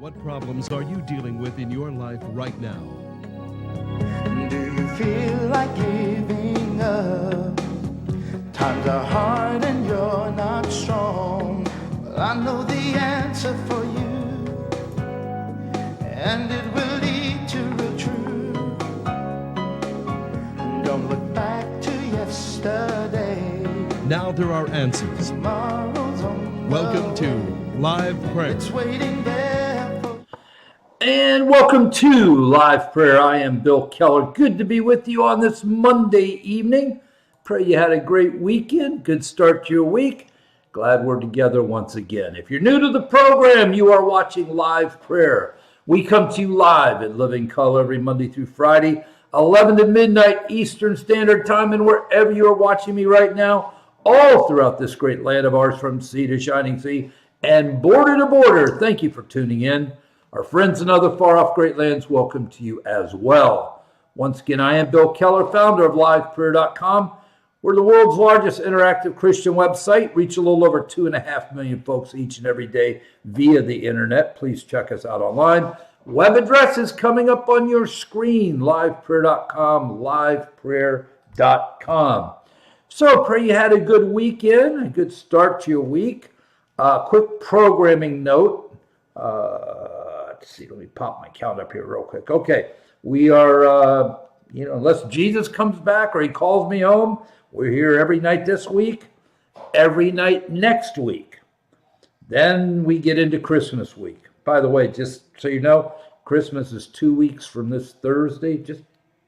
What problems are you dealing with in your life right now? Do you feel like giving up? Times are hard and you're not strong. Well, I know the answer for you, and it will lead to real truth. Don't look back to yesterday. Now there are answers. Tomorrow's on Welcome to Live Prayer. It's waiting there for. And welcome to Live Prayer. I am Bill Keller. Good to be with you on this Monday evening. Pray you had a great weekend. Good start to your week. Glad we're together once again. If you're new to the program, you are watching Live Prayer. We come to you live in living color every Monday through Friday, 11 to midnight Eastern Standard Time, and wherever you are watching me right now, all throughout this great land of ours, from sea to shining sea and border to border. Thank you for tuning in. Our friends in other far-off great lands, welcome to you as well. Once again, I am Bill Keller, founder of Liveprayer.com. We're the world's largest interactive Christian website, reach a little over 2.5 million folks each and every day via the internet. Please check us out online. Web address is coming up on your screen, Liveprayer.com, Liveprayer.com. So, pray you had a good weekend, a good start to your week. Quick programming note. Let's see, let me pop my count up here real quick. Okay, we are, unless Jesus comes back or he calls me home, we're here every night this week, every night next week. Then we get into Christmas week. By the way, just so you know, Christmas is 2 weeks from this Thursday. Just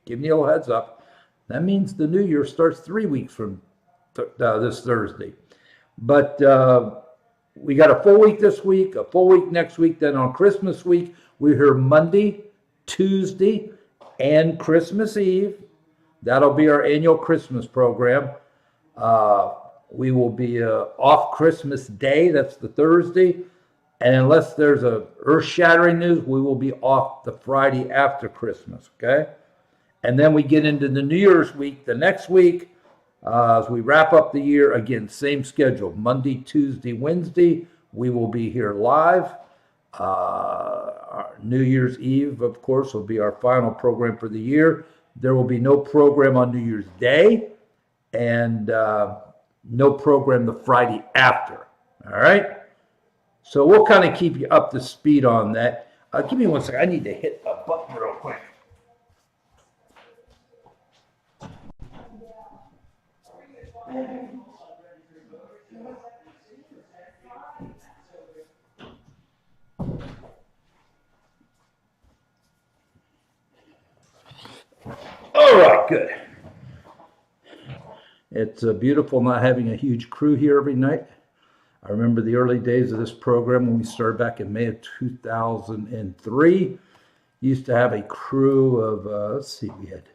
giving you a little heads up. That means the new year starts 3 weeks from this Thursday. But we got a full week this week, a full week next week. Then on Christmas week, we're here Monday, Tuesday, and Christmas Eve. That'll be our annual Christmas program. We will be off Christmas Day. That's the Thursday. And unless there's a earth-shattering news, we will be off the Friday after Christmas, okay? And then we get into the New Year's week, the next week, as we wrap up the year. Again, same schedule, Monday, Tuesday, Wednesday. We will be here live. Our New Year's Eve, of course, will be our final program for the year. There will be no program on New Year's Day, and no program the Friday after, all right? So we'll kind of keep you up to speed on that. Give me one second. I need to hit a button real quick. All right, good. It's beautiful not having a huge crew here every night. I remember the early days of this program when we started back in May of 2003. Used to have a crew of, we had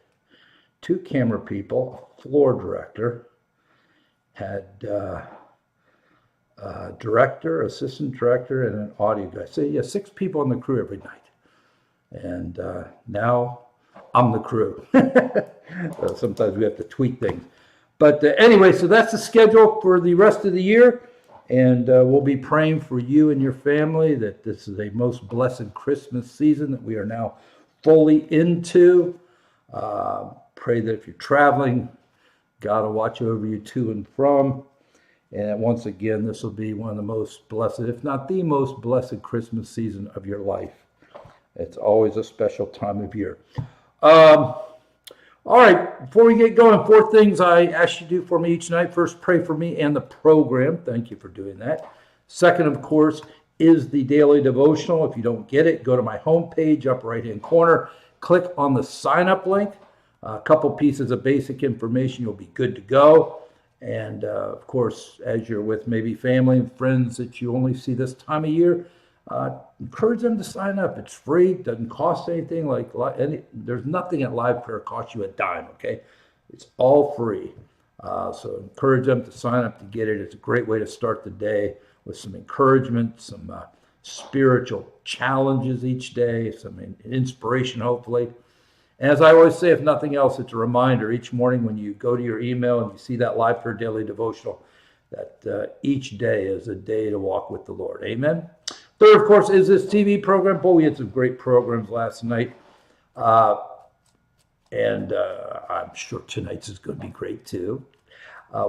2 camera people, a floor director, had director, assistant director, and an audio guy. So yeah, 6 people on the crew every night. And now I'm the crew. Sometimes we have to tweak things. But anyway, so that's the schedule for the rest of the year. And we'll be praying for you and your family that this is a most blessed Christmas season that we are now fully into. Pray that if you're traveling, God will watch over you to and from. And once again, this will be one of the most blessed, if not the most blessed Christmas season of your life. It's always a special time of year. All right, before we get going, 4 things I ask you to do for me each night. First, pray for me and the program. Thank you for doing that. Second, of course, is the daily devotional. If you don't get it, go to my homepage, upper right-hand corner. Click on the sign-up link. A couple pieces of basic information. You'll be good to go. And, of course, as you're with maybe family and friends that you only see this time of year, encourage them to sign up. It's free, doesn't cost anything. There's nothing at Live Prayer costs you a dime, okay? It's all free. So encourage them to sign up to get it. It's a great way to start the day with some encouragement, some spiritual challenges each day, some inspiration, hopefully. And as I always say, if nothing else, it's a reminder each morning when you go to your email and you see that Live Prayer Daily Devotional that each day is a day to walk with the Lord. Amen? Third, of course, is this TV program. Boy, we had some great programs last night. And I'm sure tonight's is going to be great too.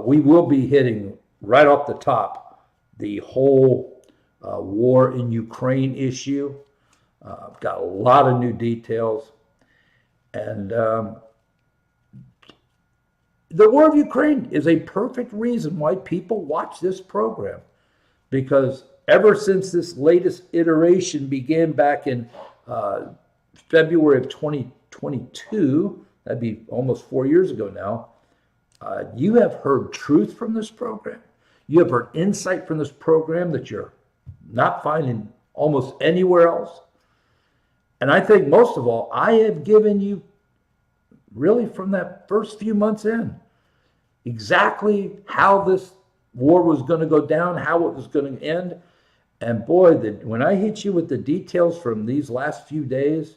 We will be hitting right off the top the whole war in Ukraine issue. I've got a lot of new details. And the war of Ukraine is a perfect reason why people watch this program. Because ever since this latest iteration began back in February of 2022, that'd be almost 4 years ago now, you have heard truth from this program. You have heard insight from this program that you're not finding almost anywhere else. And I think most of all, I have given you, really from that first few months in, exactly how this war was going to go down, how it was going to end. And boy, when I hit you with the details from these last few days,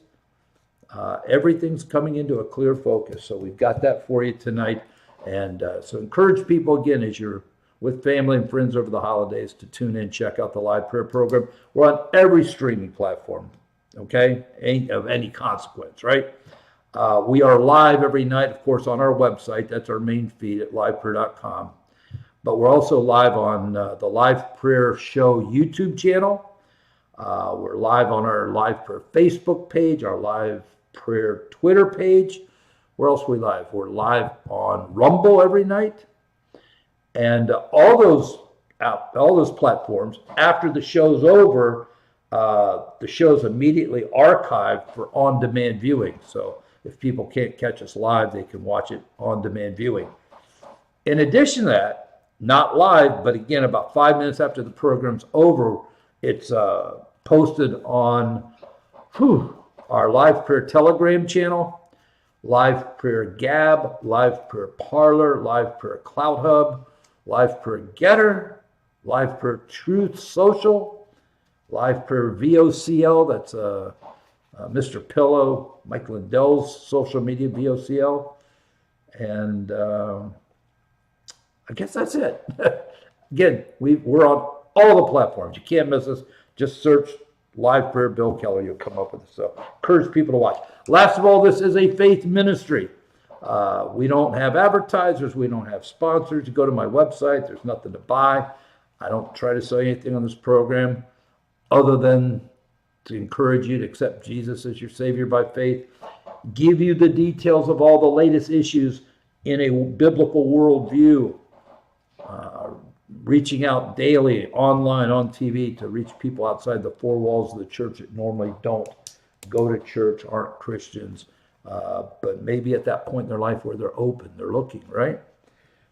everything's coming into a clear focus. So we've got that for you tonight. And so encourage people, again, as you're with family and friends over the holidays, to tune in, check out the live prayer program. We're on every streaming platform, okay, of any consequence, right? We are live every night, of course, on our website. That's our main feed at liveprayer.com. But we're also live on the Live Prayer Show YouTube channel. We're live on our Live Prayer Facebook page, our Live Prayer Twitter page. Where else are we live? We're live on Rumble every night. And all those platforms, after the show's over, the show's immediately archived for on-demand viewing. So if people can't catch us live, they can watch it on-demand viewing. In addition to that, not live, but again, about 5 minutes after the program's over, it's posted on our Live Prayer Telegram channel, Live Prayer Gab, Live Prayer Parlor, Live Prayer Cloud Hub, Live Prayer Getter, Live Prayer Truth Social, Live Prayer VOCL, that's Mr. Pillow, Mike Lindell's social media VOCL, and I guess that's it. Again, we're on all the platforms. You can't miss us. Just search Live Prayer Bill Keller. You'll come up with it. So encourage people to watch. Last of all, this is a faith ministry. We don't have advertisers. We don't have sponsors. You go to my website. There's nothing to buy. I don't try to sell anything on this program other than to encourage you to accept Jesus as your Savior by faith, give you the details of all the latest issues in a biblical worldview, reaching out daily, online, on TV, to reach people outside the four walls of the church that normally don't go to church, aren't Christians, but maybe at that point in their life where they're open, they're looking, right?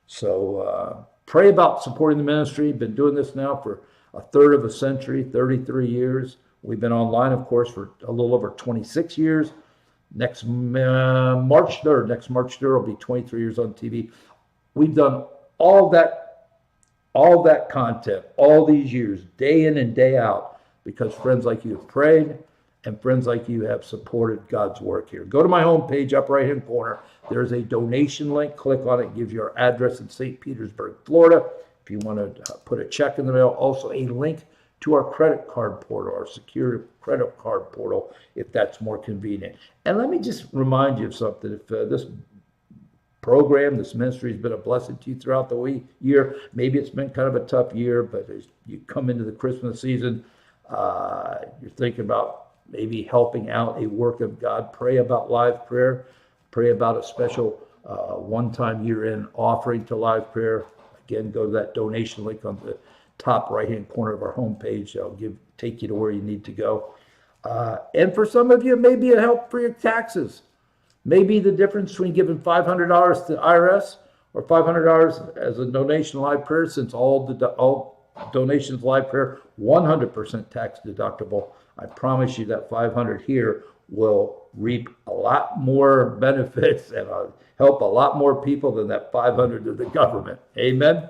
So pray about supporting the ministry. Been doing this now for a third of a century, 33 years. We've been online, of course, for a little over 26 years. Next March 3rd will be 23 years on TV. We've done all that content, all these years, day in and day out, because friends like you have prayed and friends like you have supported God's work here. Go to my homepage, up right-hand corner. There's a donation link. Click on it. It gives you our address in St. Petersburg, Florida. If you want to put a check in the mail, also a link to our credit card portal, our secure credit card portal, if that's more convenient. And let me just remind you of something. If this program, this ministry has been a blessing to you throughout the year, maybe it's been kind of a tough year, but as you come into the Christmas season, you're thinking about maybe helping out a work of God, pray about live prayer, pray about a special one-time year-end offering to live prayer. Again, go to that donation link on the top right-hand corner of our homepage. I'll take you to where you need to go. And for some of you, it may be a help for your taxes. Maybe the difference between giving $500 to IRS or $500 as a donation to live prayer, since all donations to live prayer, 100% tax deductible. I promise you that $500 here will reap a lot more benefits and help a lot more people than that $500 to the government. Amen.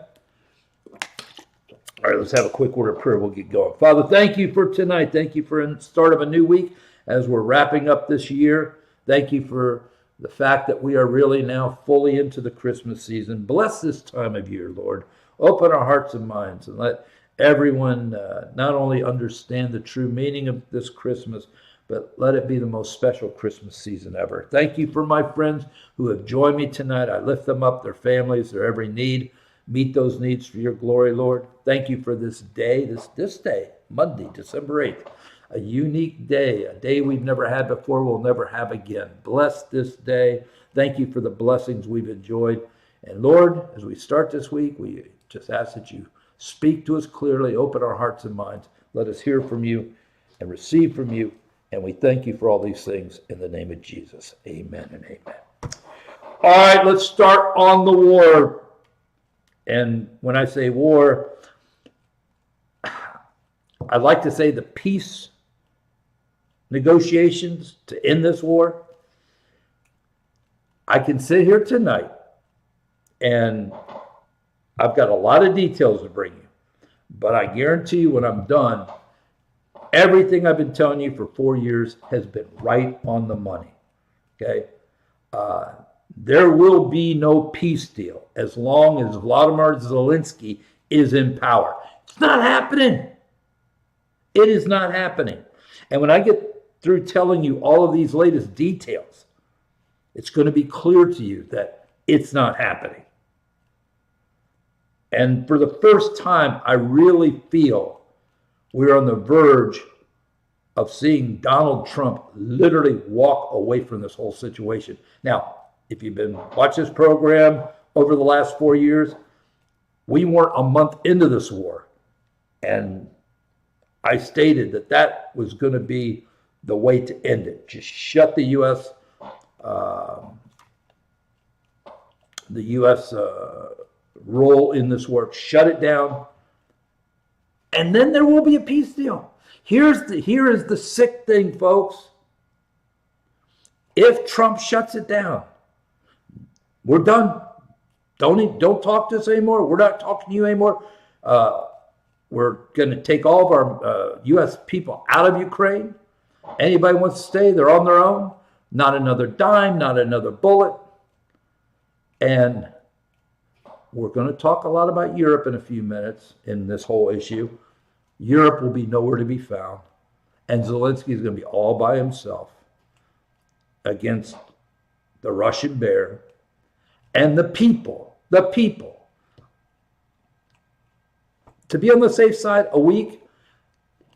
All right, let's have a quick word of prayer. We'll get going. Father, thank you for tonight. Thank you for the start of a new week as we're wrapping up this year. Thank you for the fact that we are really now fully into the Christmas season. Bless this time of year, Lord. Open our hearts and minds and let everyone not only understand the true meaning of this Christmas, but let it be the most special Christmas season ever. Thank you for my friends who have joined me tonight. I lift them up, their families, their every need. Meet those needs for your glory, Lord. Thank you for this day, this day, Monday, December 8th. A unique day, a day we've never had before, we'll never have again. Bless this day. Thank you for the blessings we've enjoyed. And Lord, as we start this week, we just ask that you speak to us clearly, open our hearts and minds. Let us hear from you and receive from you. And we thank you for all these things in the name of Jesus. Amen and amen. All right, let's start on the war. And when I say war, I'd like to say the peace negotiations to end this war. I can sit here tonight and I've got a lot of details to bring you, but I guarantee you when I'm done, everything I've been telling you for 4 years has been right on the money. Okay? There will be no peace deal as long as Volodymyr Zelensky is in power. It's not happening. It is not happening. And when I get through telling you all of these latest details, it's going to be clear to you that it's not happening. And for the first time, I really feel we're on the verge of seeing Donald Trump literally walk away from this whole situation. Now, if you've been watching this program over the last 4 years, we weren't a month into this war. And I stated that that was going to be the way to end it. Just shut the U.S. Role in this war. Shut it down. And then there will be a peace deal. Here is the sick thing, folks. If Trump shuts it down, we're done. Don't talk to us anymore. We're not talking to you anymore. We're going to take all of our U.S. people out of Ukraine. Anybody wants to stay, they're on their own. Not another dime, not another bullet. And we're going to talk a lot about Europe in a few minutes in this whole issue. Europe will be nowhere to be found. And Zelensky is going to be all by himself against the Russian bear and the people. The people. To be on the safe side, a week,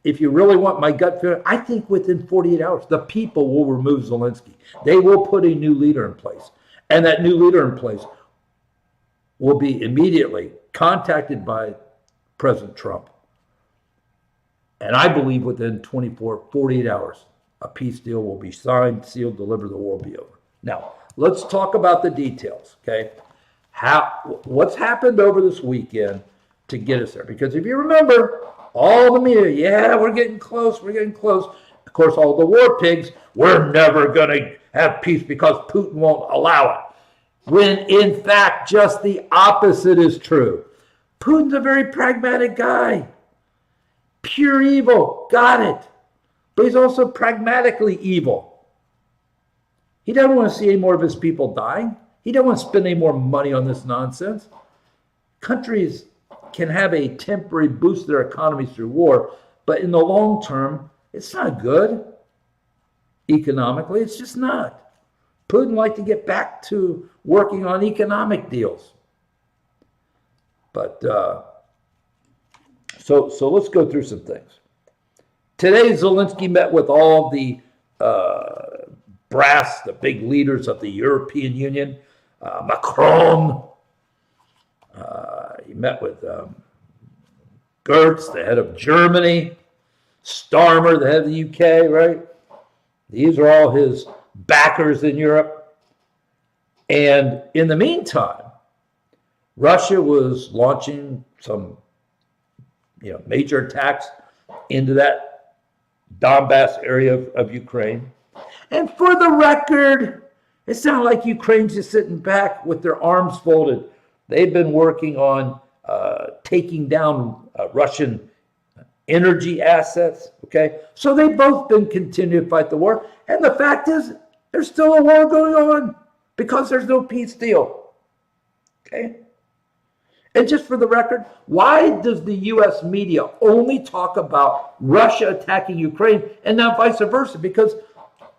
if you really want my gut feeling, I think within 48 hours, the people will remove Zelensky. They will put a new leader in place. And that new leader in place will be immediately contacted by President Trump. And I believe within 48 hours, a peace deal will be signed, sealed, delivered, the war will be over. Now, let's talk about the details, okay? What's happened over this weekend to get us there? Because if you remember, all the media, yeah, we're getting close, we're getting close. Of course, all the war pigs, we're never going to have peace because Putin won't allow it. When in fact, just the opposite is true. Putin's a very pragmatic guy. Pure evil, got it. But he's also pragmatically evil. He doesn't want to see any more of his people dying. He doesn't want to spend any more money on this nonsense. Countries can have a temporary boost to their economies through war, but in the long term, it's not good. Economically, it's just not. Putin liked to get back to working on economic deals. But so let's go through some things. Today, Zelensky met with all the brass, the big leaders of the European Union. Macron. He met with Gertz, the head of Germany. Starmer, the head of the UK, right? These are all his backers in Europe. And in the meantime, Russia was launching some major attacks into that Donbass area of Ukraine. And for the record, it's not like Ukraine's just sitting back with their arms folded. They've been working on taking down Russian energy assets, okay? So they've both been continuing to fight the war. And the fact is, there's still a war going on because there's no peace deal, okay? And just for the record, why does the U.S. media only talk about Russia attacking Ukraine and not vice versa? Because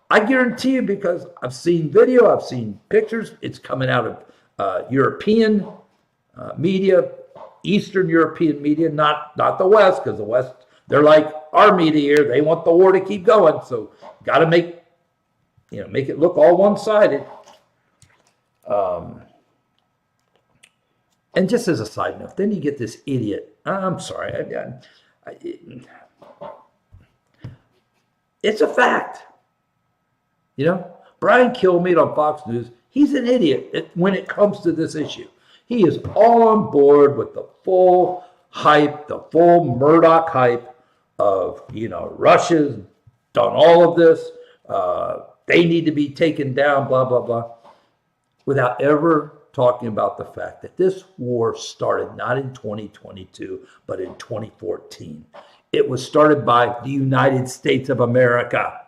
I guarantee you, because I've seen video, I've seen pictures, it's coming out of European media, Eastern European media, not the West, because the West, they're like our media here. They want the war to keep going. So got to make it look all one-sided. And just as a side note, then you get this idiot. I'm sorry. It's a fact. Brian Kilmeade on Fox News, he's an idiot when it comes to this issue. He is all on board with the full hype, the full Murdoch hype of, Russia's done all of this. They need to be taken down, blah, blah, blah, without ever talking about the fact that this war started not in 2022, but in 2014. It was started by the United States of America.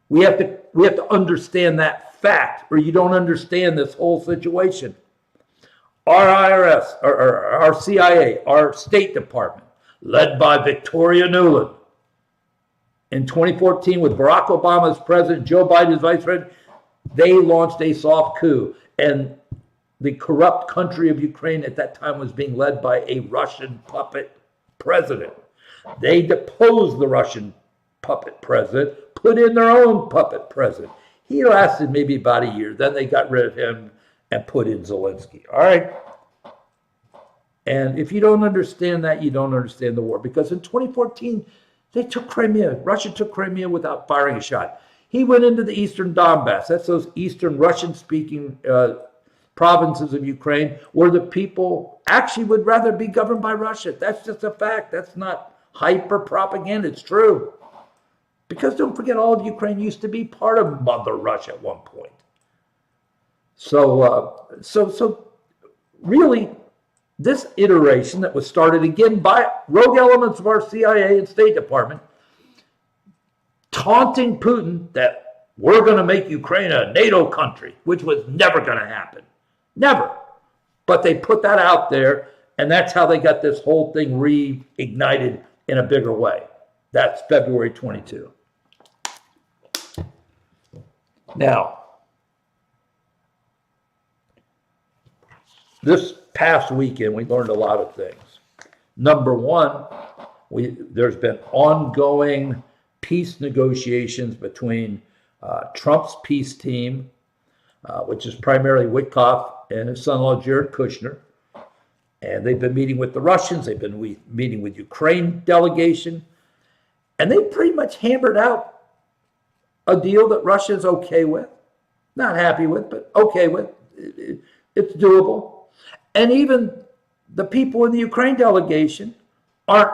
We have to understand that fact, or you don't understand this whole situation. Our IRS, or our CIA, our State Department, led by Victoria Nuland, in 2014 with Barack Obama as president, Joe Biden as vice president, they launched a soft coup. And the corrupt country of Ukraine at that time was being led by a Russian puppet president. They deposed the Russian puppet president, put in their own puppet president. He lasted maybe about a year. Then they got rid of him and put in Zelensky. All right? And if you don't understand that, you don't understand the war. Because in 2014, they took Crimea. Russia took Crimea without firing a shot. He went into the eastern Donbass. That's those eastern Russian-speaking provinces of Ukraine where the people actually would rather be governed by Russia. That's just a fact. That's not hyper propaganda. It's true. Because don't forget, all of Ukraine used to be part of Mother Russia at one point. So really, this iteration that was started again by rogue elements of our CIA and State Department, taunting Putin that we're going to make Ukraine a NATO country, which was never going to happen. Never. But they put that out there, and that's how they got this whole thing reignited in a bigger way. That's February 22. Now, this past weekend, we learned a lot of things. Number one, there's been ongoing peace negotiations between Trump's peace team, which is primarily Witkoff and his son-in-law Jared Kushner. And they've been meeting with the Russians. They've been meeting with Ukraine delegation. And they pretty much hammered out a deal that Russia's okay with. Not happy with, but okay with. It's doable. And even the people in the Ukraine delegation aren't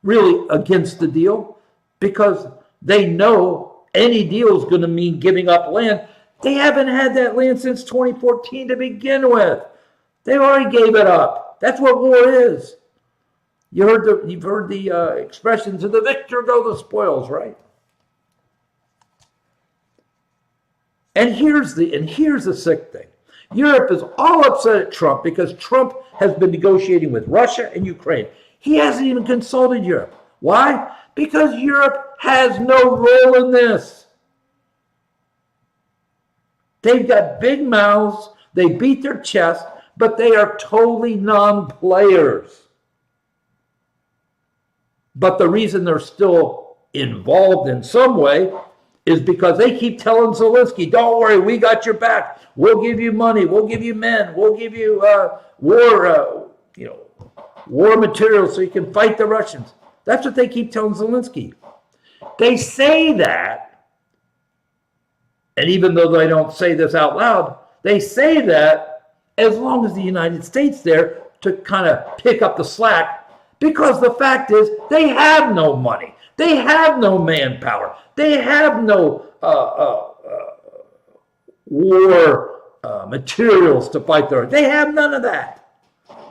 really against the deal because they know any deal is going to mean giving up land. They haven't had that land since 2014 to begin with. They already gave it up. That's what war is. You've heard the expression, to the victor go the spoils, right? And here's the sick thing. Europe is all upset at Trump because Trump has been negotiating with Russia and Ukraine. He hasn't even consulted Europe. Why? Because Europe has no role in this. They've got big mouths, they beat their chest, but they are totally non-players. But the reason they're still involved in some way is because they keep telling Zelensky, don't worry, we got your back. We'll give you money. We'll give you men. We'll give you war materials so you can fight the Russians. That's what they keep telling Zelensky. They say that, and even though they don't say this out loud, they say that as long as the United States there to kind of pick up the slack, because the fact is they have no money. They have no manpower. They have no war materials to fight there. They have none of that.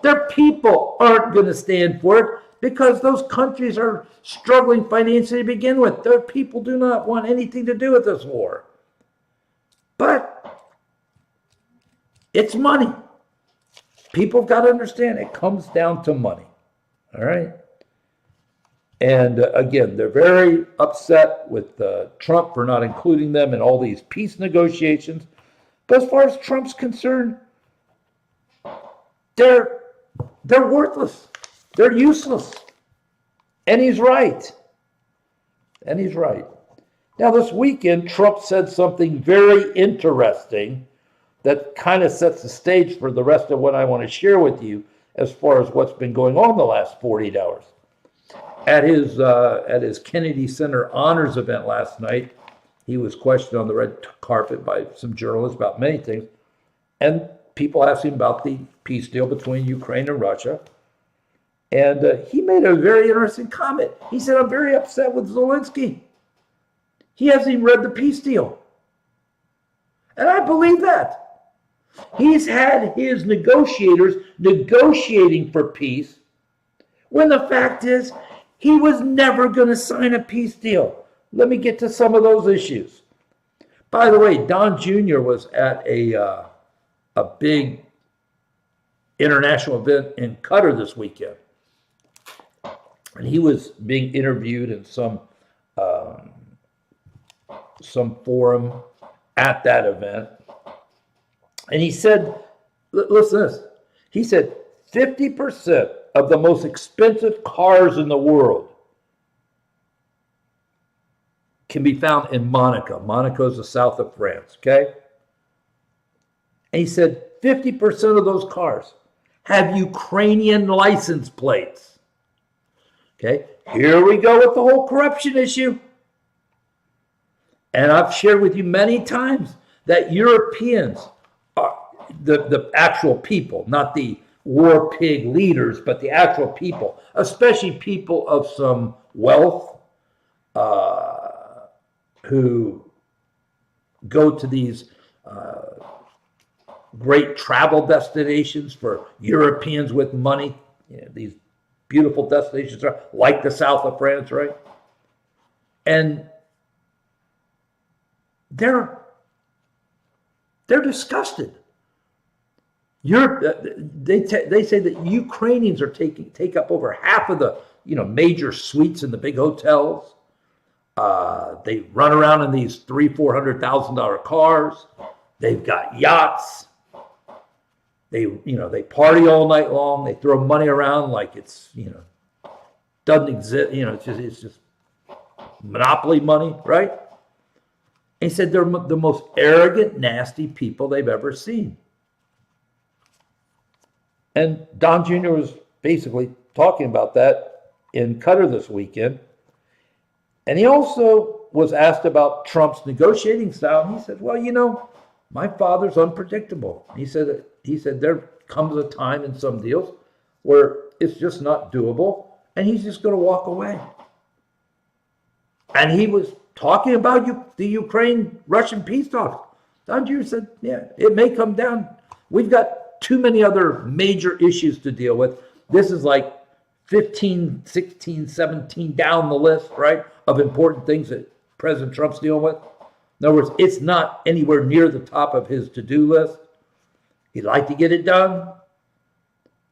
Their people aren't going to stand for it because those countries are struggling financially to begin with. Their people do not want anything to do with this war. But It's money. People got to understand it comes down to money. All right. And again, they're very upset with Trump for not including them in all these peace negotiations. But as far as Trump's concerned, they're worthless. They're useless. And he's right. And he's right. Now, this weekend, Trump said something very interesting that kind of sets the stage for the rest of what I want to share with you as far as what's been going on the last 48 hours. At his Kennedy Center honors event last night, he was questioned on the red carpet by some journalists about many things, and people asked him about the peace deal between Ukraine and Russia. And he made a very interesting comment. He said, "I'm very upset with Zelensky. He hasn't even read the peace deal." And I believe that. He's had his negotiators negotiating for peace when the fact is he was never going to sign a peace deal. Let me get to some of those issues. By the way, Don Jr. was at a big international event in Qatar this weekend. And he was being interviewed in some forum at that event. And he said, listen to this. He said 50% of the most expensive cars in the world can be found in Monaco. Monaco is the south of France, okay? And he said 50% of those cars have Ukrainian license plates. Okay, here we go with the whole corruption issue. And I've shared with you many times that Europeans are the actual people, not the war pig leaders, but the actual people, especially people of some wealth who go to these great travel destinations for Europeans with money, these beautiful destinations like the south of France, right? And they're disgusted. They say that Ukrainians are take up over half of the major suites in the big hotels. They run around in these $300,000-$400,000 cars. They've got yachts. They party all night long. They throw money around like it's doesn't exist. It's just monopoly money, right? And he said they're the most arrogant, nasty people they've ever seen. And Don Jr. was basically talking about that in Qatar this weekend. And he also was asked about Trump's negotiating style. And he said, well, my father's unpredictable. He said there comes a time in some deals where it's just not doable, and he's just going to walk away. And he was talking about the Ukraine-Russian peace talks. Don Jr. said, yeah, it may come down. We've got too many other major issues to deal with. This is like 15, 16, 17 down the list, right, of important things that President Trump's dealing with. In other words, it's not anywhere near the top of his to-do list. He'd like to get it done.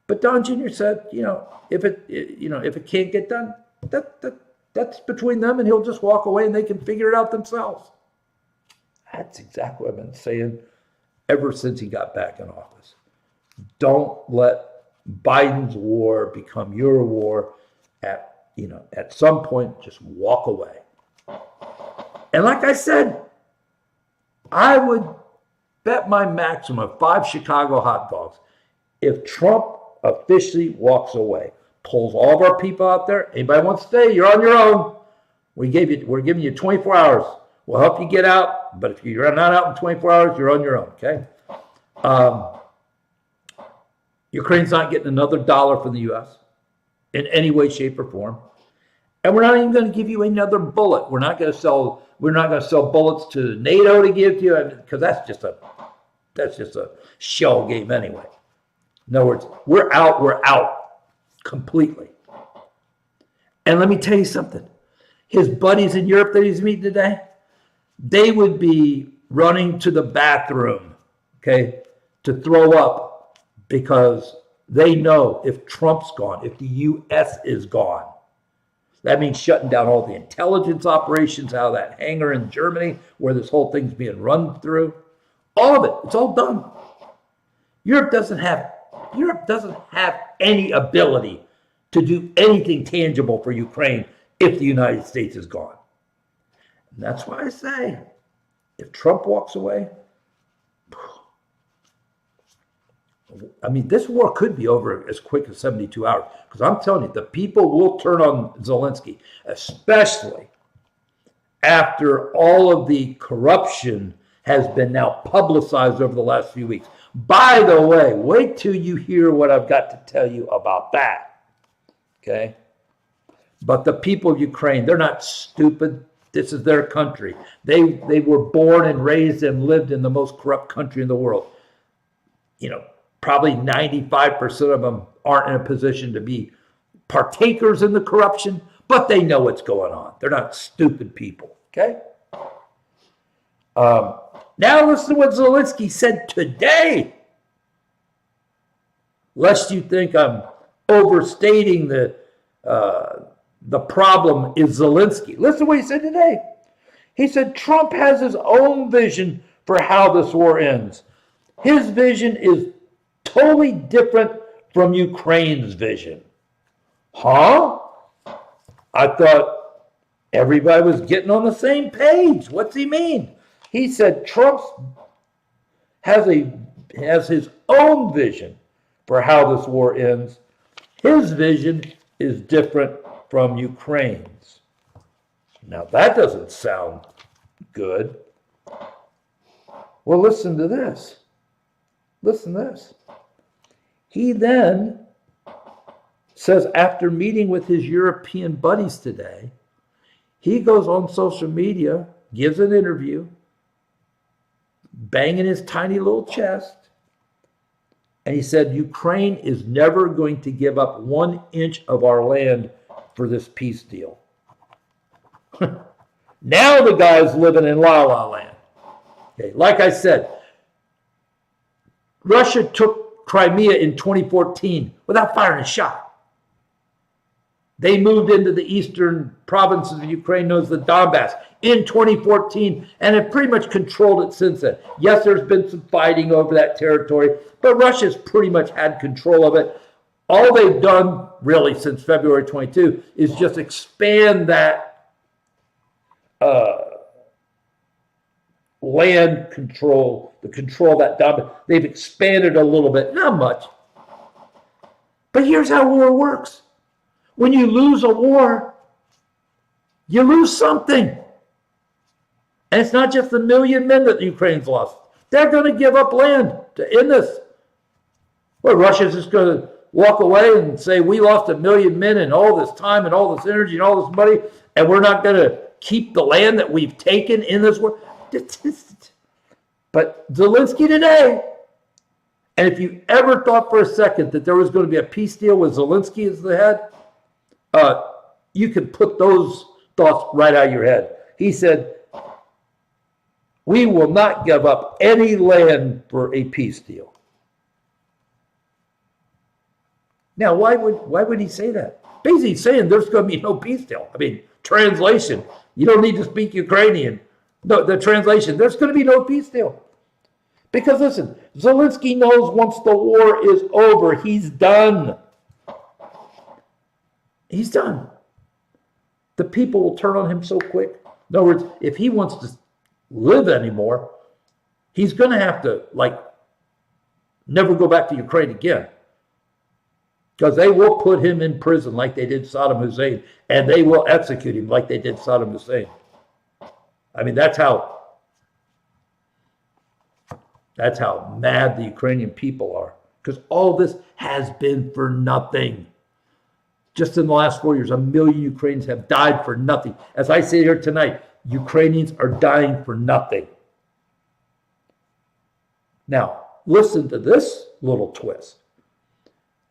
But Don Jr. said, if it can't get done, that's between them, and he'll just walk away and they can figure it out themselves. That's exactly what I've been saying ever since he got back in office. Don't let Biden's war become your war. At some point, just walk away. And like I said, I would bet my maximum of 5 Chicago hot dogs if Trump officially walks away, pulls all of our people out there. Anybody wants to stay, you're on your own. We're giving you 24 hours. We'll help you get out, but if you're not out in 24 hours, you're on your own, okay? Ukraine's not getting another dollar from the U.S. in any way, shape, or form. And we're not even going to give you another bullet. We're not going to sell bullets to NATO to give to you, because that's just a shell game anyway. In other words, we're out completely. And let me tell you something. His buddies in Europe that he's meeting today, they would be running to the bathroom, okay, to throw up because they know if Trump's gone, if the U.S. is gone, that means shutting down all the intelligence operations out of that hangar in Germany where this whole thing's being run through. All of it. It's all done. Europe doesn't have any ability to do anything tangible for Ukraine if the United States is gone. And that's why I say, if Trump walks away, I mean, this war could be over as quick as 72 hours. Because I'm telling you, the people will turn on Zelensky, especially after all of the corruption has been now publicized over the last few weeks. By the way, wait till you hear what I've got to tell you about that. Okay? But the people of Ukraine, they're not stupid. This is their country. They were born and raised and lived in the most corrupt country in the world. You know, probably 95% of them aren't in a position to be partakers in the corruption, but they know what's going on. They're not stupid people, okay? Now listen to what Zelensky said today. Lest you think I'm overstating the problem is Zelensky. Listen to what he said today. He said Trump has his own vision for how this war ends. His vision is totally different from Ukraine's vision. Huh? I thought everybody was getting on the same page. What's he mean? He said Trump has his own vision for how this war ends. His vision is different from Ukraine's. Now that doesn't sound good. Well, listen to this. Listen to this. He then says, after meeting with his European buddies today, he goes on social media, gives an interview, banging his tiny little chest, and he said, Ukraine is never going to give up 1 inch of our land for this peace deal. Now the guy's living in La La Land. Okay, like I said, Russia took Crimea in 2014 without firing a shot. They moved into the eastern provinces of Ukraine, known as the Donbass, in 2014, and have pretty much controlled it since then. Yes, there's been some fighting over that territory, but Russia's pretty much had control of it. All they've done, really, since February 22, is just expand that land control, the control of that Donbass. They've expanded a little bit, not much. But here's how war works. When you lose a war, you lose something. And it's not just the 1 million men that Ukraine's lost. They're going to give up land to end this. Well, Russia's just going to walk away and say, we lost 1 million men and all this time and all this energy and all this money, and we're not going to keep the land that we've taken in this war. But Zelensky today, and if you ever thought for a second that there was going to be a peace deal with Zelensky as the head, you can put those thoughts right out of your head. He said, we will not give up any land for a peace deal. Now, why would he say that? Basically, he's saying there's going to be no peace deal. I mean, translation, you don't need to speak Ukrainian. No, the translation, there's going to be no peace deal. Because listen, Zelensky knows once the war is over, he's done. He's done. The people will turn on him so quick. In other words, if he wants to live anymore, he's going to have to, never go back to Ukraine again. Because they will put him in prison like they did Saddam Hussein, and they will execute him like they did Saddam Hussein. I mean, that's how mad the Ukrainian people are. Because all this has been for nothing. Just in the last 4 years, 1 million Ukrainians have died for nothing. As I say here tonight, Ukrainians are dying for nothing. Now, listen to this little twist.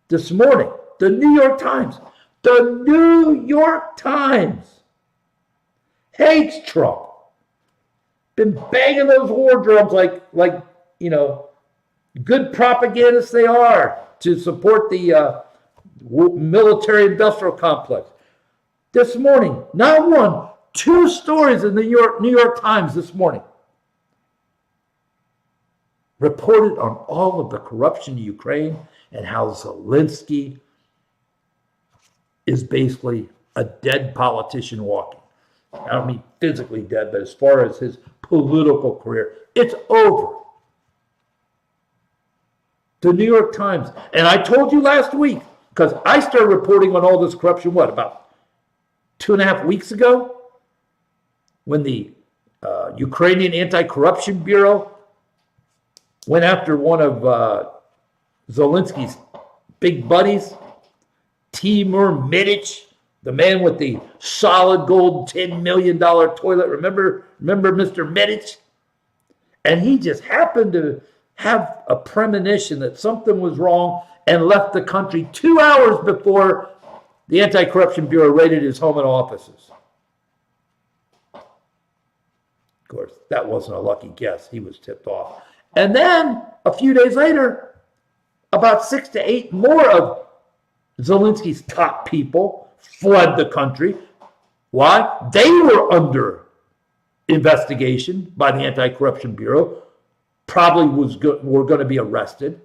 This morning, the New York Times hates Trump. Been banging those war drums like Good propagandists they are to support the military-industrial complex. This morning, not one, two stories in the New York Times this morning reported on all of the corruption in Ukraine and how Zelensky is basically a dead politician walking. I don't mean physically dead, but as far as his political career, it's over. The New York Times. And I told you last week, because I started reporting on all this corruption, about 2.5 weeks ago? When the Ukrainian Anti-Corruption Bureau went after one of Zelensky's big buddies, Timur Medich, the man with the solid gold $10 million toilet. Remember Mr. Medich? And he just happened to have a premonition that something was wrong and left the country 2 hours before the Anti-Corruption Bureau raided his home and offices. Of course, that wasn't a lucky guess. He was tipped off. And then, a few days later, about 6 to 8 more of Zelensky's top people fled the country. Why? They were under investigation by the Anti-Corruption Bureau. Probably were going to be arrested.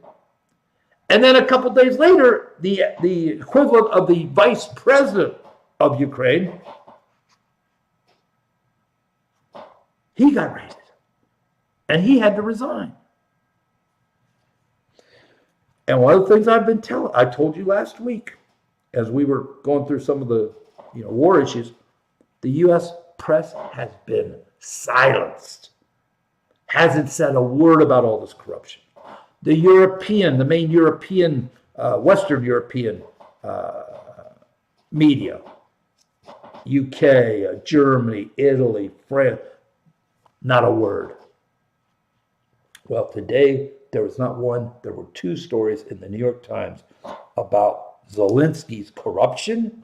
And then a couple days later, the equivalent of the vice president of Ukraine, he got raided. And he had to resign. And one of the things I've been I told you last week, as we were going through some of the war issues, the U.S. press has been silenced. Hasn't said a word about all this corruption. The main European, Western European media, UK, Germany, Italy, France, not a word. Well, today, there was not one, there were 2 stories in the New York Times about Zelensky's corruption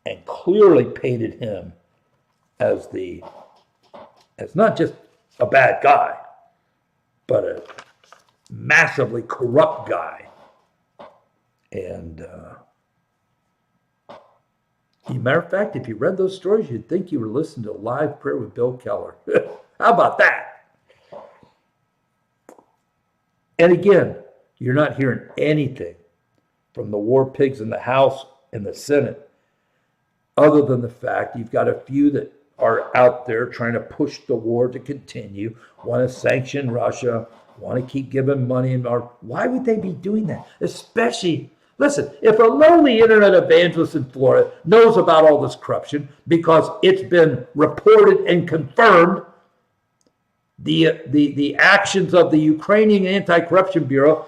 and clearly painted him as not just a bad guy, but a massively corrupt guy. And as a matter of fact, if you read those stories, you'd think you were listening to Live Prayer with Bill Keller. How about that? And again, you're not hearing anything from the war pigs in the House and the Senate, other than the fact you've got a few that are out there trying to push the war to continue, want to sanction Russia, want to keep giving money. Why would they be doing that? Especially, listen, if a lowly internet evangelist in Florida knows about all this corruption because it's been reported and confirmed, the actions of the Ukrainian Anti-Corruption Bureau,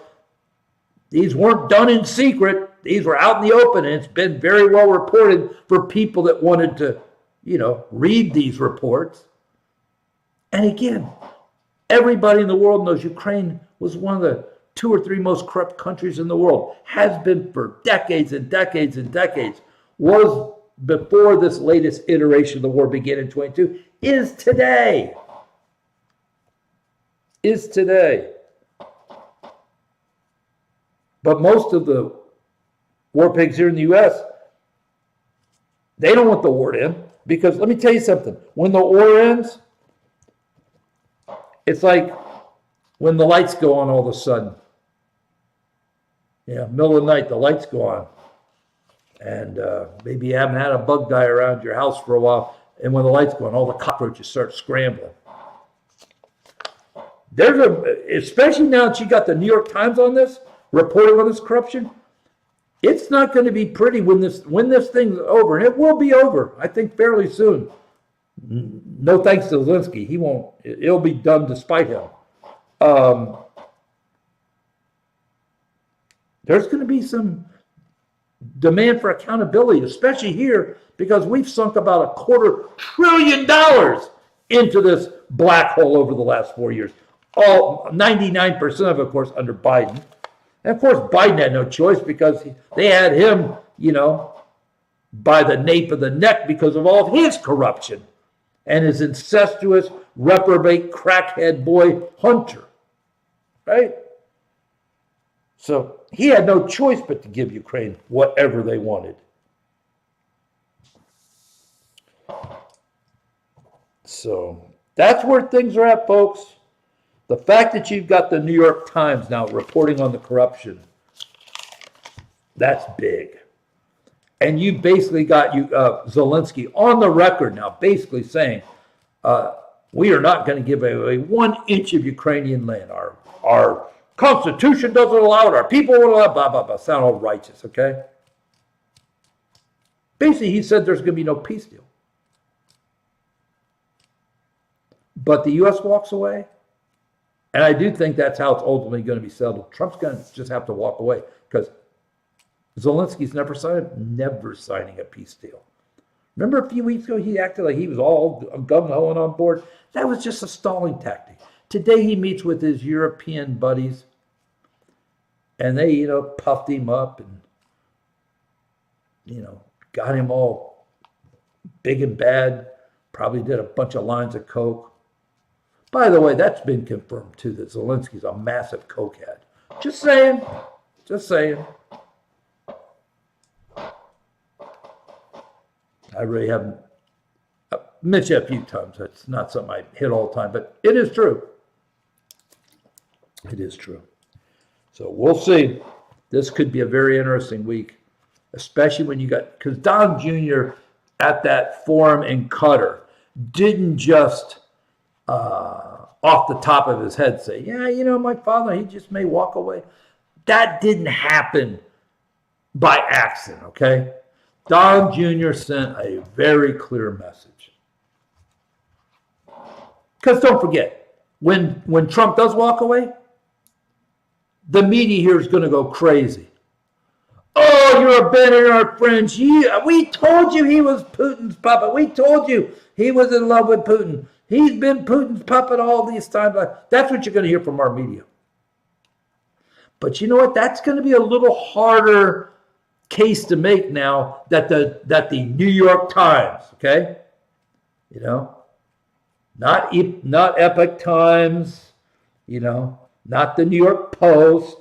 these weren't done in secret. These were out in the open, and it's been very well reported for people that wanted to, read these reports. And again, everybody in the world knows Ukraine was one of the 2 or 3 most corrupt countries in the world, has been for decades and decades and decades, was before this latest iteration of the war began in 22, is today. But most of the war pigs here in the U.S., they don't want the war to end, because let me tell you something. When the war ends, it's like when the lights go on all of a sudden. Middle of the night, the lights go on. And maybe you haven't had a bug die around your house for a while, and when the lights go on, all the cockroaches start scrambling. Especially now that you got the New York Times on this, reporting on this corruption, it's not going to be pretty when this thing's over, and it will be over, I think, fairly soon. No thanks to Zelensky, it'll be done despite him. There's going to be some demand for accountability, especially here, because we've sunk about $250 billion into this black hole over the last 4 years. 99% of it, of course, under Biden. And of course, Biden had no choice because they had him, by the nape of the neck because of all of his corruption and his incestuous, reprobate, crackhead boy, Hunter. right? So he had no choice but to give Ukraine whatever they wanted. So that's where things are at, folks. The fact that you've got the New York Times now reporting on the corruption, that's big. And you basically got Zelensky on the record now basically saying, we are not going to give away 1 inch of Ukrainian land. Our Constitution doesn't allow it. Our people won't allow it. Blah, blah, blah. Sound all righteous, okay? Basically, he said there's going to be no peace deal. But the U.S. walks away. And I do think that's how it's ultimately going to be settled. Trump's going to just have to walk away because Zelensky's never signing a peace deal. Remember a few weeks ago, he acted like he was all gung-ho and on board? That was just a stalling tactic. Today he meets with his European buddies and they, puffed him up and, got him all big and bad. Probably did a bunch of lines of coke. By the way, that's been confirmed too, that Zelensky's a massive cokehead. Just saying. I really haven't mentioned it a few times. It's not something I hit all the time, but it is true. It is true. So we'll see. This could be a very interesting week, especially when you got, because Don Jr. at that forum in Qatar didn't just off the top of his head say, yeah, my father, he just may walk away. That didn't happen by accident, okay? Don Jr. sent a very clear message. Because don't forget, when Trump does walk away, the media here is going to go crazy. Oh, you're abandoning our friends. We told you he was Putin's puppet. We told you he was in love with Putin. He's been Putin's puppet all these times. That's what you're going to hear from our media. But you know what? That's going to be a little harder case to make now that the New York Times, okay? Not Epoch Times, not the New York Post,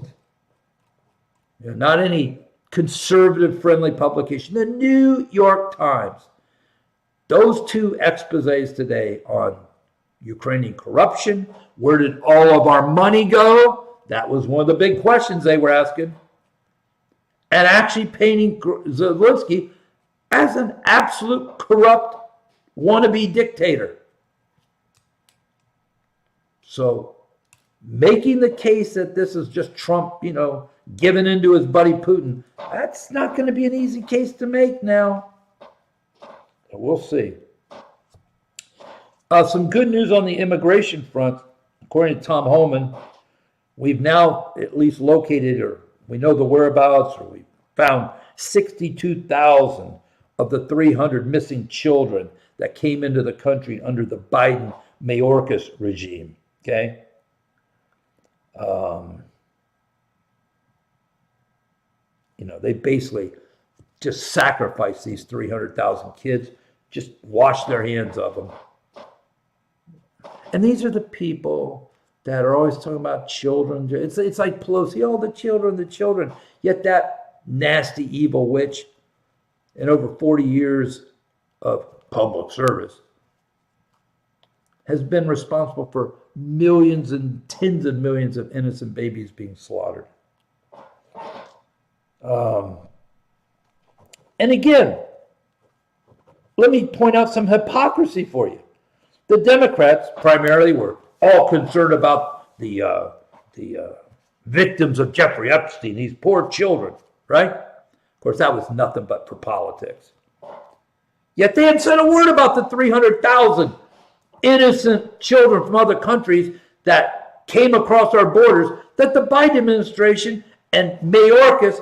not any conservative friendly publication, the New York Times. Those 2 exposés today on Ukrainian corruption, where did all of our money go? That was one of the big questions they were asking. And actually painting Zelensky as an absolute corrupt wannabe dictator. So making the case that this is just Trump, giving into his buddy Putin, that's not going to be an easy case to make now. We'll see. Some good news on the immigration front. According to Tom Homan, we've now at least located, or we know the whereabouts, or we found 62,000 of the 300 missing children that came into the country under the Biden Mayorkas regime. Okay? They basically just sacrificed these 300,000 kids, just wash their hands of them. And these are the people that are always talking about children. It's like Pelosi, the children. Yet that nasty, evil witch, in over 40 years of public service, has been responsible for millions and tens of millions of innocent babies being slaughtered. And again, let me point out some hypocrisy for you. The Democrats primarily were all concerned about the victims of Jeffrey Epstein, these poor children, right? Of course, that was nothing but for politics. Yet they hadn't said a word about the 300,000 innocent children from other countries that came across our borders that the Biden administration and Mayorkas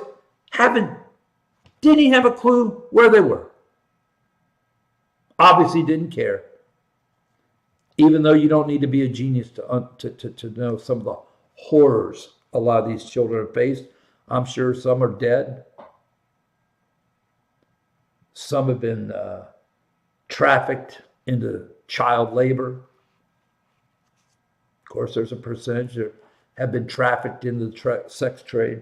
didn't even have a clue where they were. Obviously didn't care. Even though you don't need to be a genius to know some of the horrors a lot of these children have faced. I'm sure some are dead. Some have been trafficked into child labor. Of course, there's a percentage that have been trafficked into the sex trade.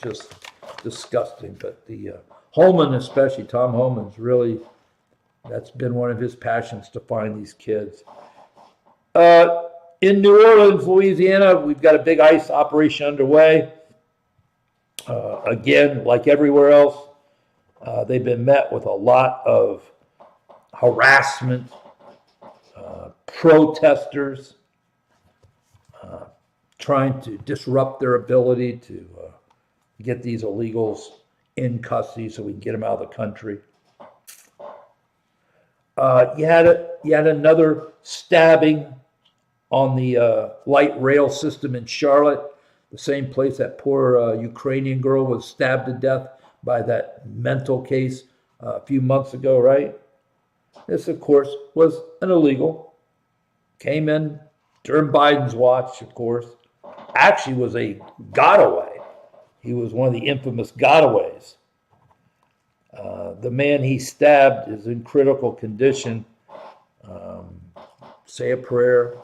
Just disgusting. But the Holman, especially Tom Holman's really, that's been one of his passions, to find these kids. In New Orleans, Louisiana, we've got a big ICE operation underway. Again, like everywhere else, they've been met with a lot of harassment, protesters, trying to disrupt their ability to get these illegals in custody so we can get them out of the country. You had another stabbing on the light rail system in Charlotte, the same place that poor Ukrainian girl was stabbed to death by that mental case a few months ago, right? This, of course, was an illegal. Came in during Biden's watch, of course. Actually was a gotaway. He was one of the infamous gotaways. The man he stabbed is in critical condition. Say a prayer.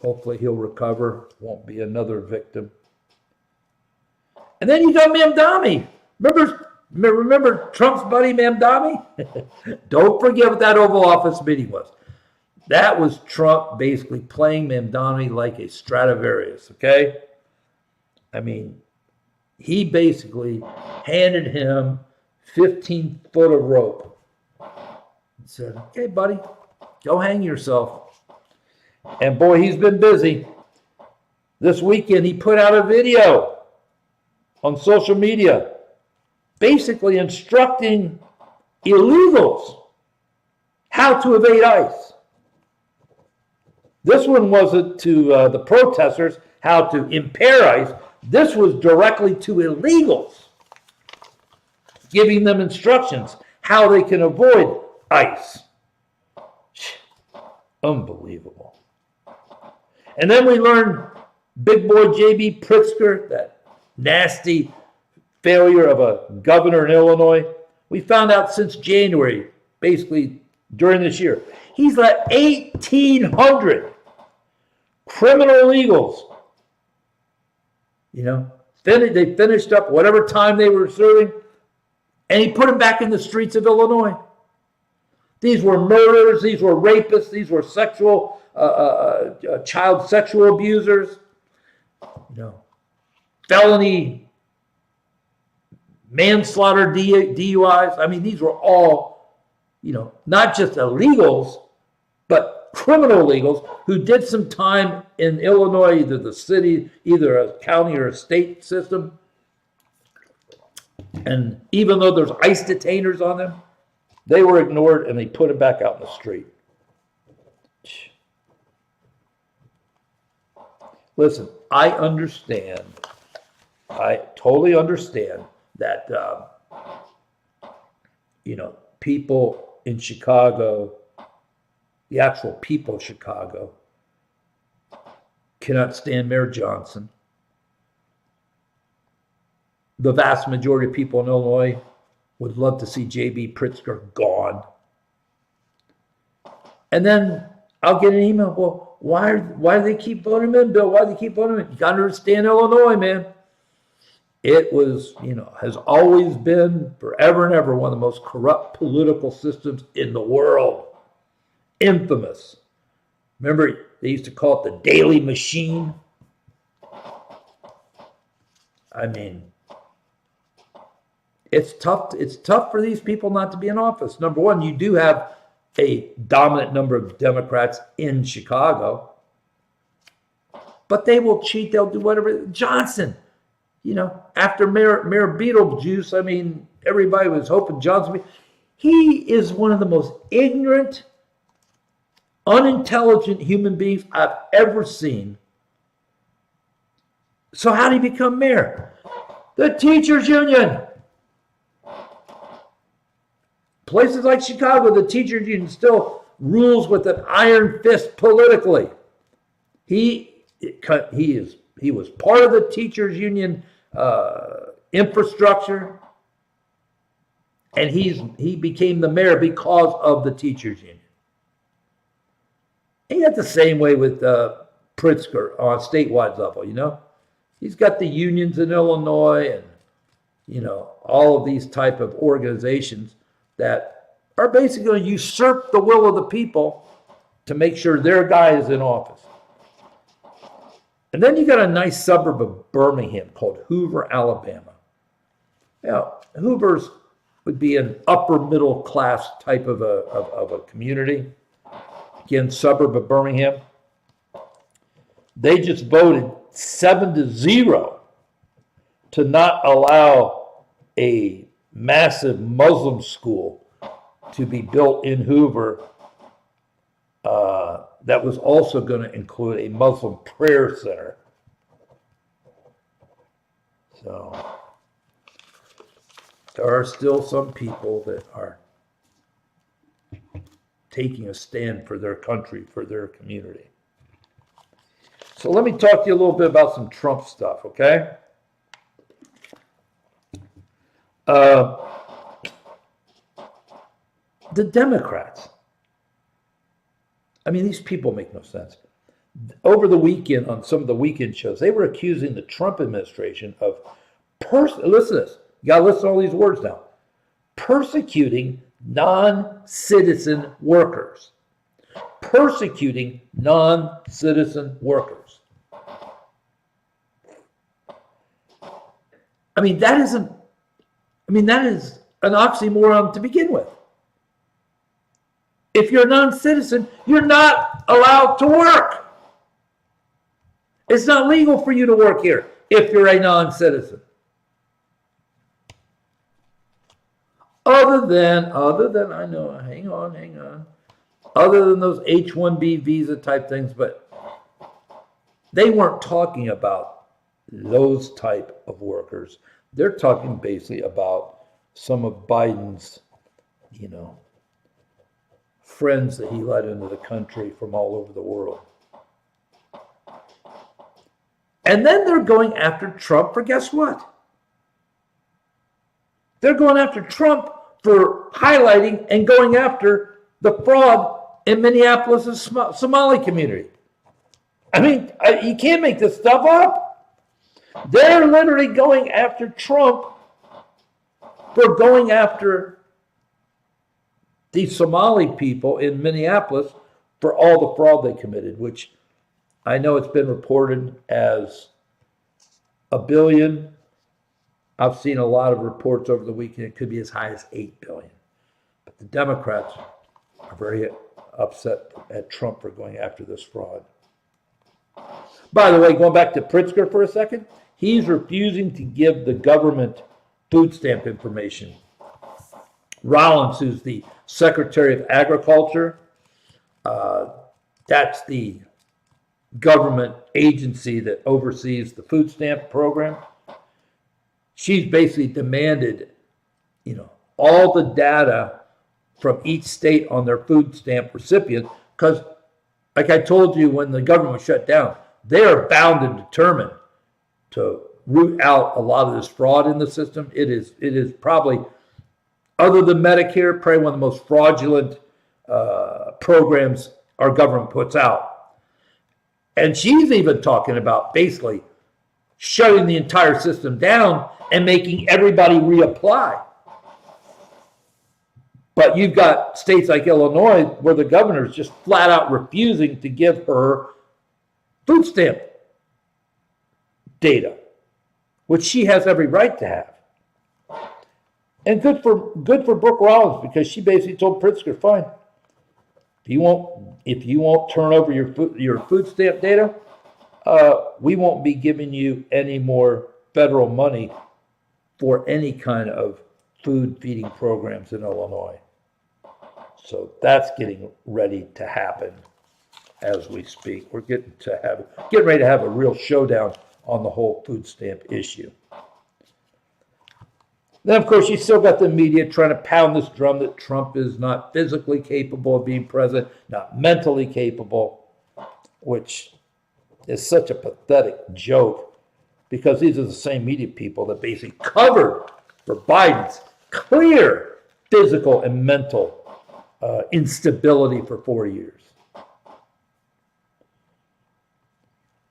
Hopefully he'll recover. Won't be another victim. And then you got Mamdani. Remember Trump's buddy Mamdani? Don't forget what that Oval Office meeting was. That was Trump basically playing Mamdani like a Stradivarius, okay? I mean, he basically handed him 15 foot of rope and said, okay, buddy, go hang yourself. And boy, he's been busy. This weekend, he put out a video on social media basically instructing illegals how to evade ICE. This one wasn't to the protesters, how to impair ICE. This was directly to illegals, giving them instructions how they can avoid ICE. Unbelievable. And then we learned big boy J.B. Pritzker, that nasty failure of a governor in Illinois. We found out since January, basically during this year, he's let 1,800 criminal illegals, they finished up whatever time they were serving, and he put them back in the streets of Illinois. These were murderers, these were rapists, these were child sexual abusers, felony manslaughter DUIs. I mean, these were all, not just illegals, but criminal illegals who did some time in Illinois, either the city, either a county or a state system. And even though there's ICE detainers on them, they were ignored and they put them back out in the street. Listen, I totally understand that, people in Chicago, the actual people of Chicago, cannot stand Mayor Johnson. The vast majority of people in Illinois would love to see J.B. Pritzker gone. And then I'll get an email, well, why do they keep voting him in, Bill? Why do they keep voting him in? You got to understand Illinois, man. It was, has always been forever and ever one of the most corrupt political systems in the world. Infamous. Remember, they used to call it the Daily Machine. I mean, it's tough for these people not to be in office. Number one, you do have a dominant number of Democrats in Chicago, but they will cheat. They'll do whatever. Johnson, after Mayor Beetlejuice, I mean, everybody was hoping Johnson. He is one of the most ignorant, unintelligent human beings I've ever seen. So how did he become mayor? The teachers union. Places like Chicago, the teachers union still rules with an iron fist politically. He was part of the teachers union infrastructure, and he became the mayor because of the teachers union. Ain't that the same way with Pritzker on a statewide level, you know? He's got the unions in Illinois and, you know, all of these type of organizations that are basically going to usurp the will of the people to make sure their guy is in office. And then you got a nice suburb of Birmingham called Hoover, Alabama. Now, Hoover's would be an upper middle class type of a community. Again, suburb of Birmingham. They just voted 7-0 to not allow a massive Muslim school to be built in Hoover that was also going to include a Muslim prayer center. So there are still some people that are taking a stand for their country, for their community. So let me talk to you a little bit about some Trump stuff, okay? The Democrats. I mean, these people make no sense. Over the weekend, on some of the weekend shows, they were accusing the Trump administration of, listen to this, you got to listen to all these words now, persecuting non-citizen workers. Persecuting non-citizen workers. I mean, that is an oxymoron to begin with. If you're a non-citizen, you're not allowed to work. It's not legal for you to work here if you're a non-citizen. Other than, I know, hang on. Other than those H-1B visa type things, but they weren't talking about those type of workers. They're talking basically about some of Biden's, you know, friends that he let into the country from all over the world. And then they're going after Trump for guess what? They're going after Trump for highlighting and going after the fraud in Minneapolis' Somali community. I mean, you can't make this stuff up. They're literally going after Trump for going after these Somali people in Minneapolis for all the fraud they committed, which I know it's been reported as $1 billion. I've seen a lot of reports over the weekend. It could be as high as $8 billion. But the Democrats are very upset at Trump for going after this fraud. By the way, going back to Pritzker for a second, he's refusing to give the government food stamp information. Rollins, who's the Secretary of Agriculture, that's the government agency that oversees the food stamp program. She's basically demanded, you know, all the data from each state on their food stamp recipient, because, like I told you, when the government shut down, they are bound and determined to root out a lot of this fraud in the system. It is probably, other than Medicare, probably one of the most fraudulent programs our government puts out. And she's even talking about basically shutting the entire system down and making everybody reapply. But you've got states like Illinois where the governor is just flat out refusing to give her food stamp data, which she has every right to have. And good for Brooke Rollins, because she basically told Pritzker, fine, if you won't turn over your food stamp data, we won't be giving you any more federal money for any kind of food feeding programs in Illinois. So that's getting ready to happen as we speak. We're getting ready to have a real showdown on the whole food stamp issue. Then, of course, you still got the media trying to pound this drum that Trump is not physically capable of being president, not mentally capable, which is such a pathetic joke, because these are the same media people that basically covered for Biden's clear physical and mental instability for 4 years.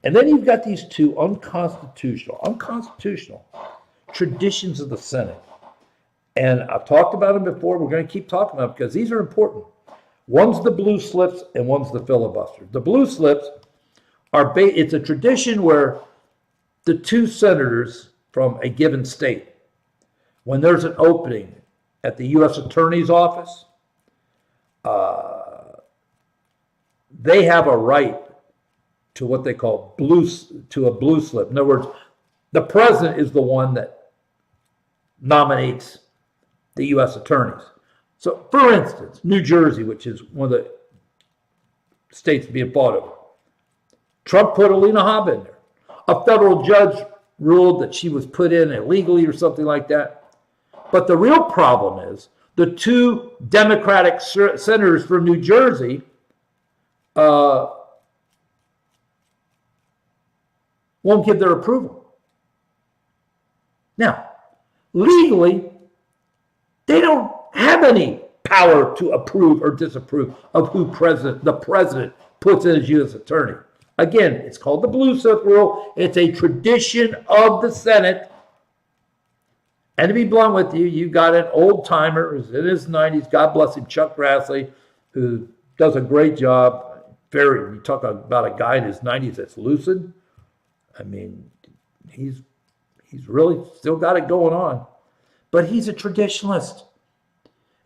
And then you've got these two unconstitutional traditions of the Senate. And I've talked about them before. We're going to keep talking about them because these are important. One's the blue slips and one's the filibuster. The blue slips it's a tradition where the two senators from a given state, when there's an opening at the U.S. Attorney's Office, they have a right to what they call a blue slip. In other words, the president is the one that nominates the U.S. attorneys. So, for instance, New Jersey, which is one of the states being fought over, Trump put Alina Hobb in there. A federal judge ruled that she was put in illegally or something like that. But the real problem is the two Democratic senators from New Jersey won't give their approval. Now, legally, they don't have any power to approve or disapprove of who the president puts in as U.S. attorney. Again, it's called the blue slip rule. It's a tradition of the Senate. And to be blunt with you, you got an old timer who's in his 90s, God bless him, Chuck Grassley, who does a great job. You talk about a guy in his 90s that's lucid. I mean, he's really still got it going on. But he's a traditionalist.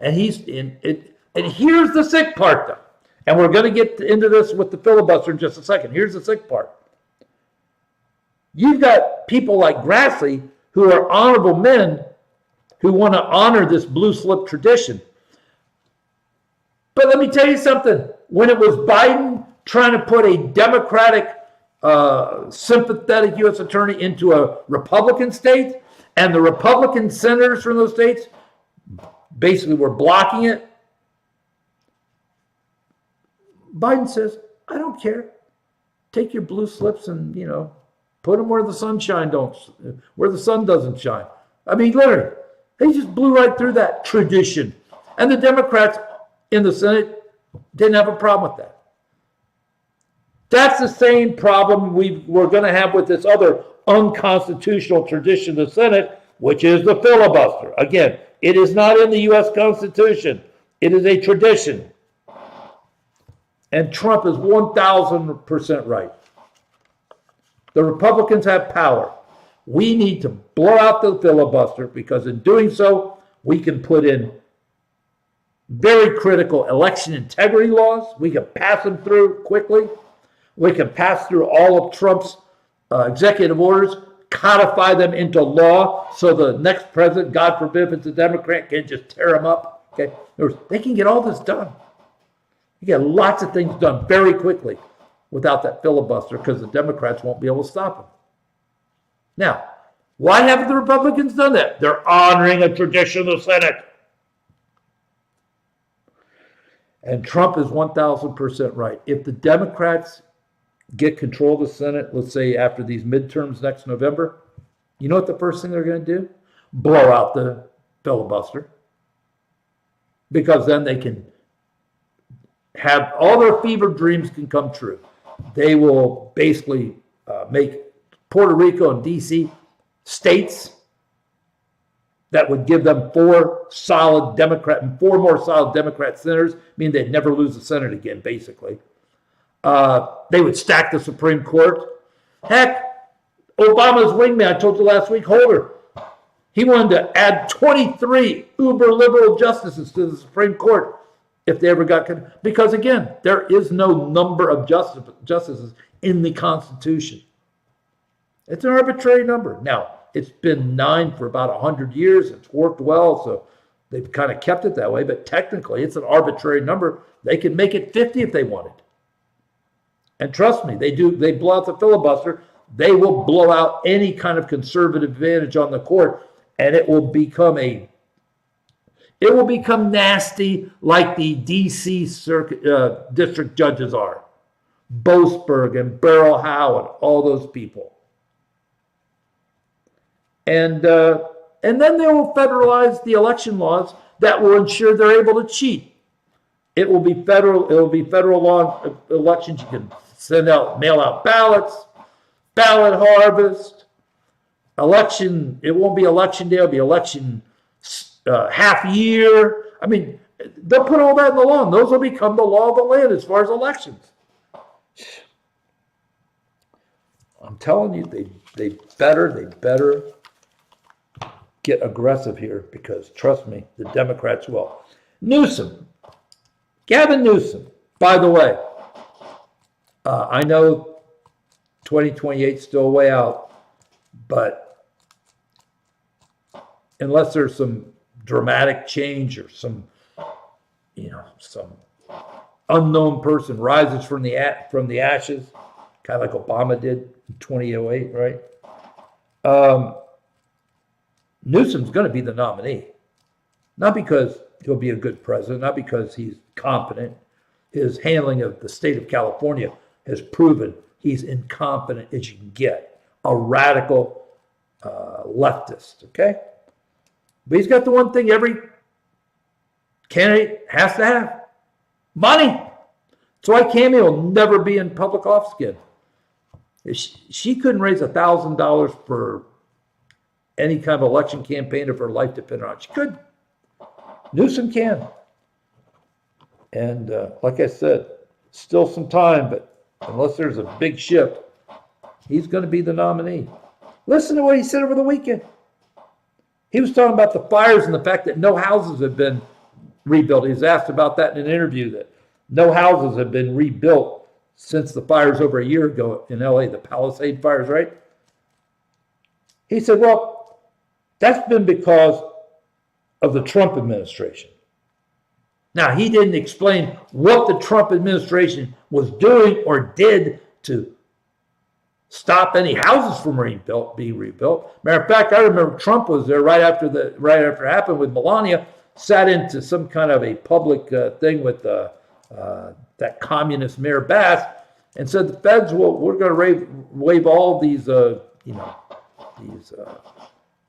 And and here's the sick part, though. And we're going to get into this with the filibuster in just a second. Here's the sick part. You've got people like Grassley who are honorable men who want to honor this blue slip tradition. But let me tell you something. When it was Biden trying to put a Democratic sympathetic U.S. attorney into a Republican state, and the Republican senators from those states basically were blocking it, Biden says, I don't care. Take your blue slips and, put them where the sun doesn't shine. I mean, literally, they just blew right through that tradition. And the Democrats in the Senate didn't have a problem with that. That's the same problem we're going to have with this other unconstitutional tradition of the Senate, which is the filibuster. Again, it is not in the U.S. Constitution. It is a tradition. And Trump is 1,000% right. The Republicans have power. We need to blow out the filibuster because in doing so, we can put in very critical election integrity laws. We can pass them through quickly. We can pass through all of Trump's executive orders, codify them into law so the next president, God forbid if it's a Democrat, can just tear them up. Okay, they can get all this done. You get lots of things done very quickly without that filibuster because the Democrats won't be able to stop them. Now, why haven't the Republicans done that? They're honoring a tradition of the Senate. And Trump is 1,000% right. If the Democrats get control of the Senate, let's say after these midterms next November, you know what the first thing they're going to do? Blow out the filibuster. Because then they can have all their fever dreams can come true. They will basically make Puerto Rico and D.C. states that would give them four more solid Democrat senators, meaning they'd never lose the Senate again, basically. They would stack the Supreme Court. Heck, Obama's wingman, I told you last week, Holder, he wanted to add 23 uber liberal justices to the Supreme Court if they ever got, because again, there is no number of justices in the Constitution. It's an arbitrary number. Now, it's been 9 for about 100 years. It's worked well, so they've kind of kept it that way, but technically it's an arbitrary number. They can make it 50 if they wanted. And trust me, they blow out the filibuster, they will blow out any kind of conservative advantage on the court, and it will become nasty like the D.C. circuit district judges are. Boasberg and Beryl Howe and all those people. And then they will federalize the election laws that will ensure they're able to cheat. It will be federal law elections. You can mail out ballots. ballot harvest, election. It won't be election day. It'll be election half year. I mean, they'll put all that in the law, and those will become the law of the land as far as elections. I'm telling you, they better get aggressive here, because trust me, the Democrats will. Gavin Newsom, by the way, I know 2028 is still way out, but unless there's some dramatic change or some unknown person rises from the ashes, kind of like Obama did in 2008, right? Newsom's going to be the nominee, not because he'll be a good president, not because he's competent. His handling of the state of California has proven he's incompetent as you can get, a radical leftist, okay? But he's got the one thing every candidate has to have: money. That's why Cammie will never be in public office again. If she couldn't raise $1,000 for any kind of election campaign if her life depended on it. She could. Newsom can. And like I said, still some time, but unless there's a big shift, he's going to be the nominee. Listen to what he said over the weekend. He was talking about the fires and the fact that no houses have been rebuilt. He was asked about that in an interview, that no houses have been rebuilt since the fires over a year ago in LA, the Palisade fires, right? He said, well, that's been because of the Trump administration. Now, he didn't explain what the Trump administration was doing or did to stop any houses from being rebuilt. Matter of fact, I remember Trump was there right after it happened with Melania, sat into some kind of a public thing with that communist Mayor Bass, and said the feds we're going to waive all these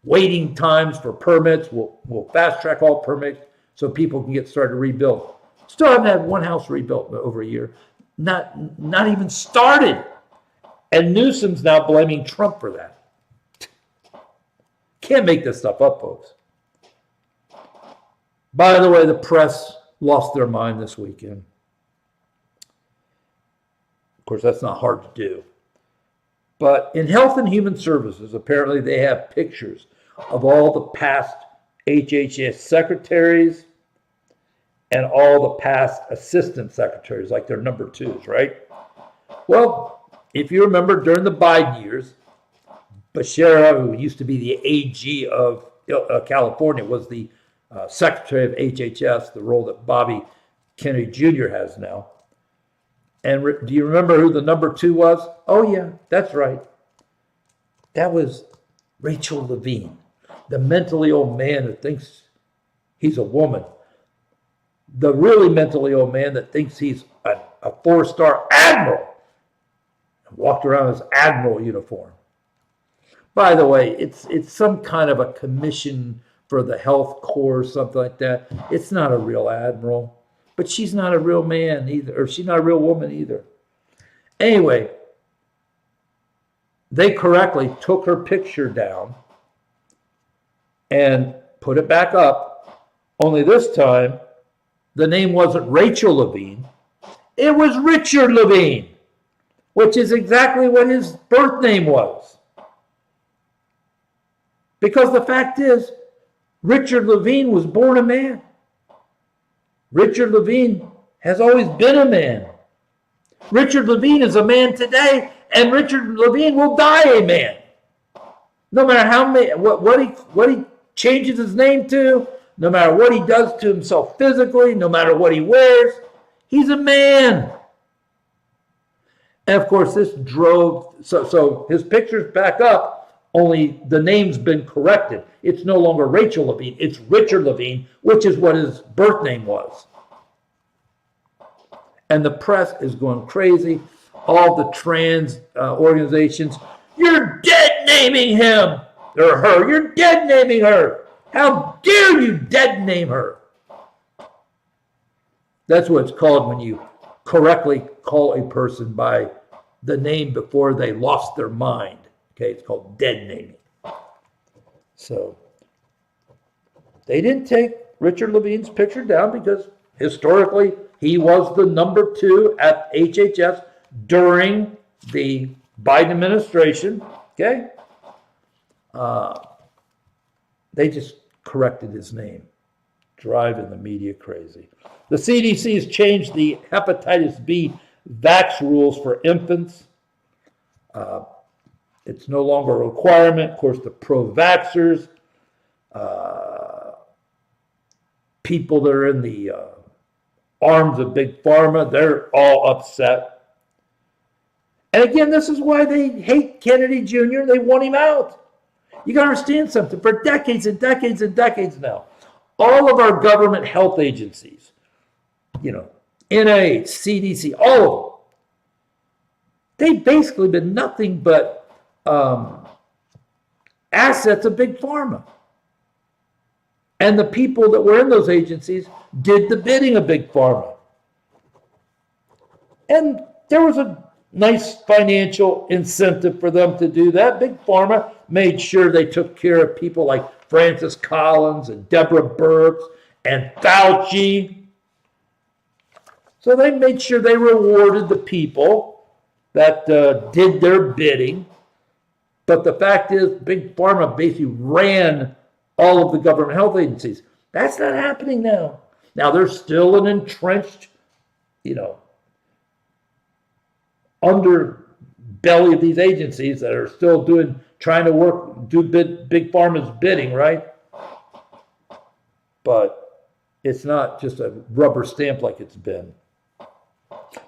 waiting times for permits. We'll fast track all permits so people can get started to rebuild. Still haven't had one house rebuilt in over a year. Not even started. And Newsom's now blaming Trump for that. Can't make this stuff up, folks. By the way, the press lost their mind this weekend. Of course, that's not hard to do. But in Health and Human Services, apparently they have pictures of all the past HHS secretaries and all the past assistant secretaries, like their number twos, right? Well, if you remember, during the Biden years, Becerra, who used to be the AG of California, was the secretary of HHS, the role that Bobby Kennedy Jr. has now. And do you remember who the number two was? Oh, yeah, that's right. That was Rachel Levine, the mentally ill man that thinks he's a woman. The really mentally ill man that thinks he's a four-star admiral. And walked around in his admiral uniform. By the way, it's some kind of a commission for the health corps or something like that. It's not a real admiral. But she's not a real man either, or she's not a real woman either. Anyway, they correctly took her picture down and put it back up. Only this time, the name wasn't Rachel Levine. It was Richard Levine, which is exactly what his birth name was. Because the fact is, Richard Levine was born a man. Richard Levine has always been a man. Richard Levine is a man today, and Richard Levine will die a man. No matter how many, what he changes his name to, no matter what he does to himself physically, no matter what he wears, he's a man. And of course, this drove, so his picture's back up, only the name's been corrected. It's no longer Rachel Levine, it's Richard Levine, which is what his birth name was. And the press is going crazy. All the trans organizations, you're dead naming him or her. You're dead naming her. How dare you dead name her? That's what it's called when you correctly call a person by the name before they lost their mind. Okay, it's called dead naming. So they didn't take Richard Levine's picture down because historically he was the number 2 at HHS during the Biden administration. Okay, they just corrected his name, driving the media crazy. The CDC has changed the hepatitis B vax rules for infants. It's no longer a requirement. Of course, the pro-vaxxers, people that are in the arms of Big Pharma, they're all upset. And again, this is why they hate Kennedy Jr. They want him out. You got to understand something. For decades and decades and decades now, all of our government health agencies, NIH, CDC, all of them, they've basically been nothing but assets of Big Pharma. And the people that were in those agencies did the bidding of Big Pharma. And there was a nice financial incentive for them to do that. Big Pharma made sure they took care of people like Francis Collins and Deborah Birx and Fauci. So they made sure they rewarded the people that did their bidding. But the fact is, Big Pharma basically ran all of the government health agencies. That's not happening now. Now, there's still an entrenched, underbelly of these agencies that are still trying to do Big Pharma's bidding, right? But it's not just a rubber stamp like it's been.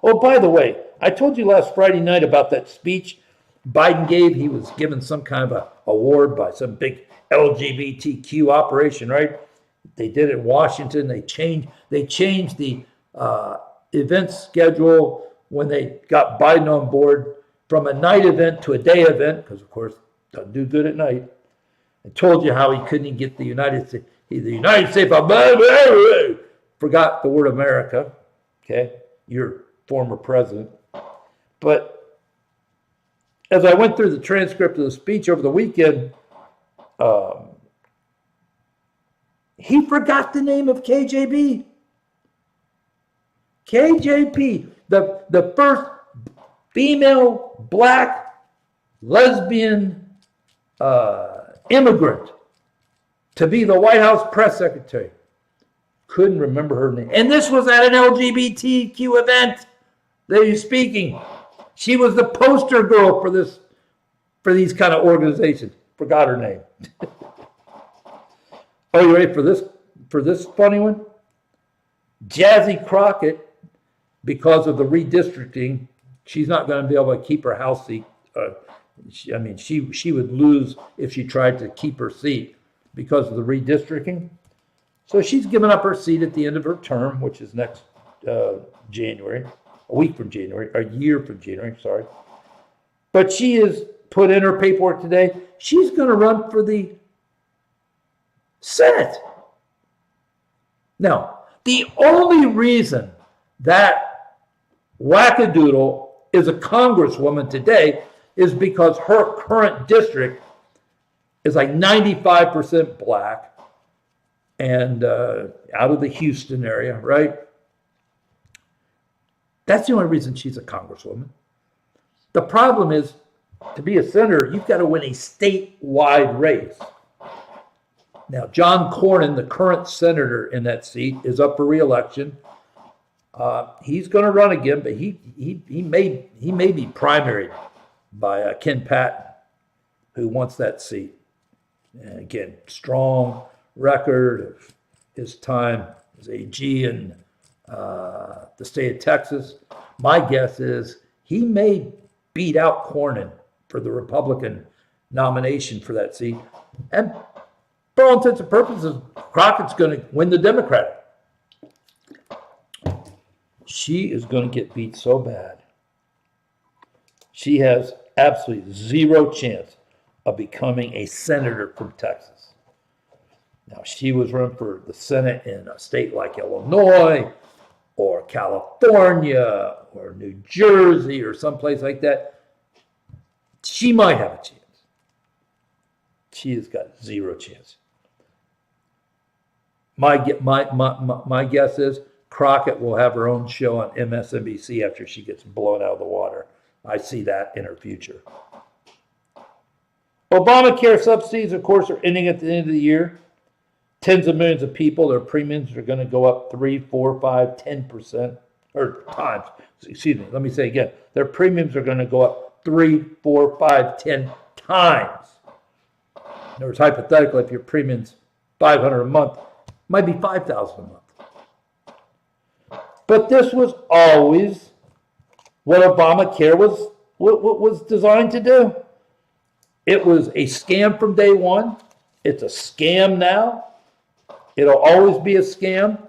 Oh, by the way, I told you last Friday night about that speech Biden gave. He was given some kind of a award by some big LGBTQ operation, right? They did it in Washington. They changed the event schedule when they got Biden on board from a night event to a day event, because of course it doesn't do good at night. I told you how he couldn't get the United States. Forgot the word America. Okay, your former president. But as I went through the transcript of the speech over the weekend, he forgot the name of KJB. KJP, the first female black lesbian immigrant to be the White House press secretary. Couldn't remember her name. And this was at an LGBTQ event that he's speaking. She was the poster girl for these kind of organizations. Forgot her name. Oh, you ready for this funny one? Jazzy Crockett, because of the redistricting, she's not going to be able to keep her House seat. She would lose if she tried to keep her seat because of the redistricting. So she's given up her seat at the end of her term, which is next January, a week from January, a year from January, sorry. But she has put in her paperwork today. She's going to run for the Senate. Now, the only reason that wackadoodle is a congresswoman today is because her current district is like 95% black and out of the Houston area, right? That's the only reason she's a congresswoman. The problem is, to be a senator, you've got to win a statewide race. Now, John Cornyn, the current senator in that seat, is up for re-election. He's going to run again, but he may be primaried by Ken Patton, who wants that seat. And again, strong record of his time as AG in the state of Texas. My guess is he may beat out Cornyn for the Republican nomination for that seat. And for all intents and purposes, Crockett's going to win the Democratic. She is going to get beat so bad. She has absolutely zero chance of becoming a senator from Texas. Now, she was running for the Senate in a state like Illinois or California or New Jersey or someplace like that, she might have a chance. She has got zero chance. My guess is Crockett will have her own show on MSNBC after she gets blown out of the water. I see that in her future. Obamacare subsidies, of course, are ending at the end of the year. Tens of millions of people, their premiums are going to go up 3, 4, 5, 10%, or times. Excuse me, let me say again. Their premiums are going to go up 3, 4, 5, 10 times. In other words, hypothetically, if your premium's $500 a month, it might be $5,000 a month. But this was always what Obamacare was designed to do. It was a scam from day one. It's a scam now. It'll always be a scam.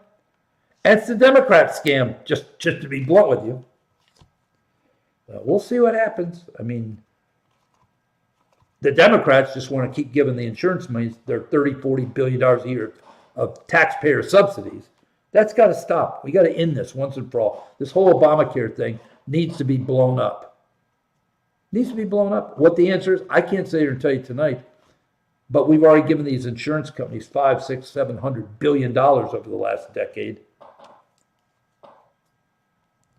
And it's the Democrat scam, just to be blunt with you. We'll see what happens. I mean, the Democrats just want to keep giving the insurance money, their $30, $40 billion a year of taxpayer subsidies. That's got to stop. We got to end this once and for all. This whole Obamacare thing needs to be blown up. Needs to be blown up. What the answer is, I can't sit here and tell you tonight. But we've already given these insurance companies $500, $600, $700 billion over the last decade.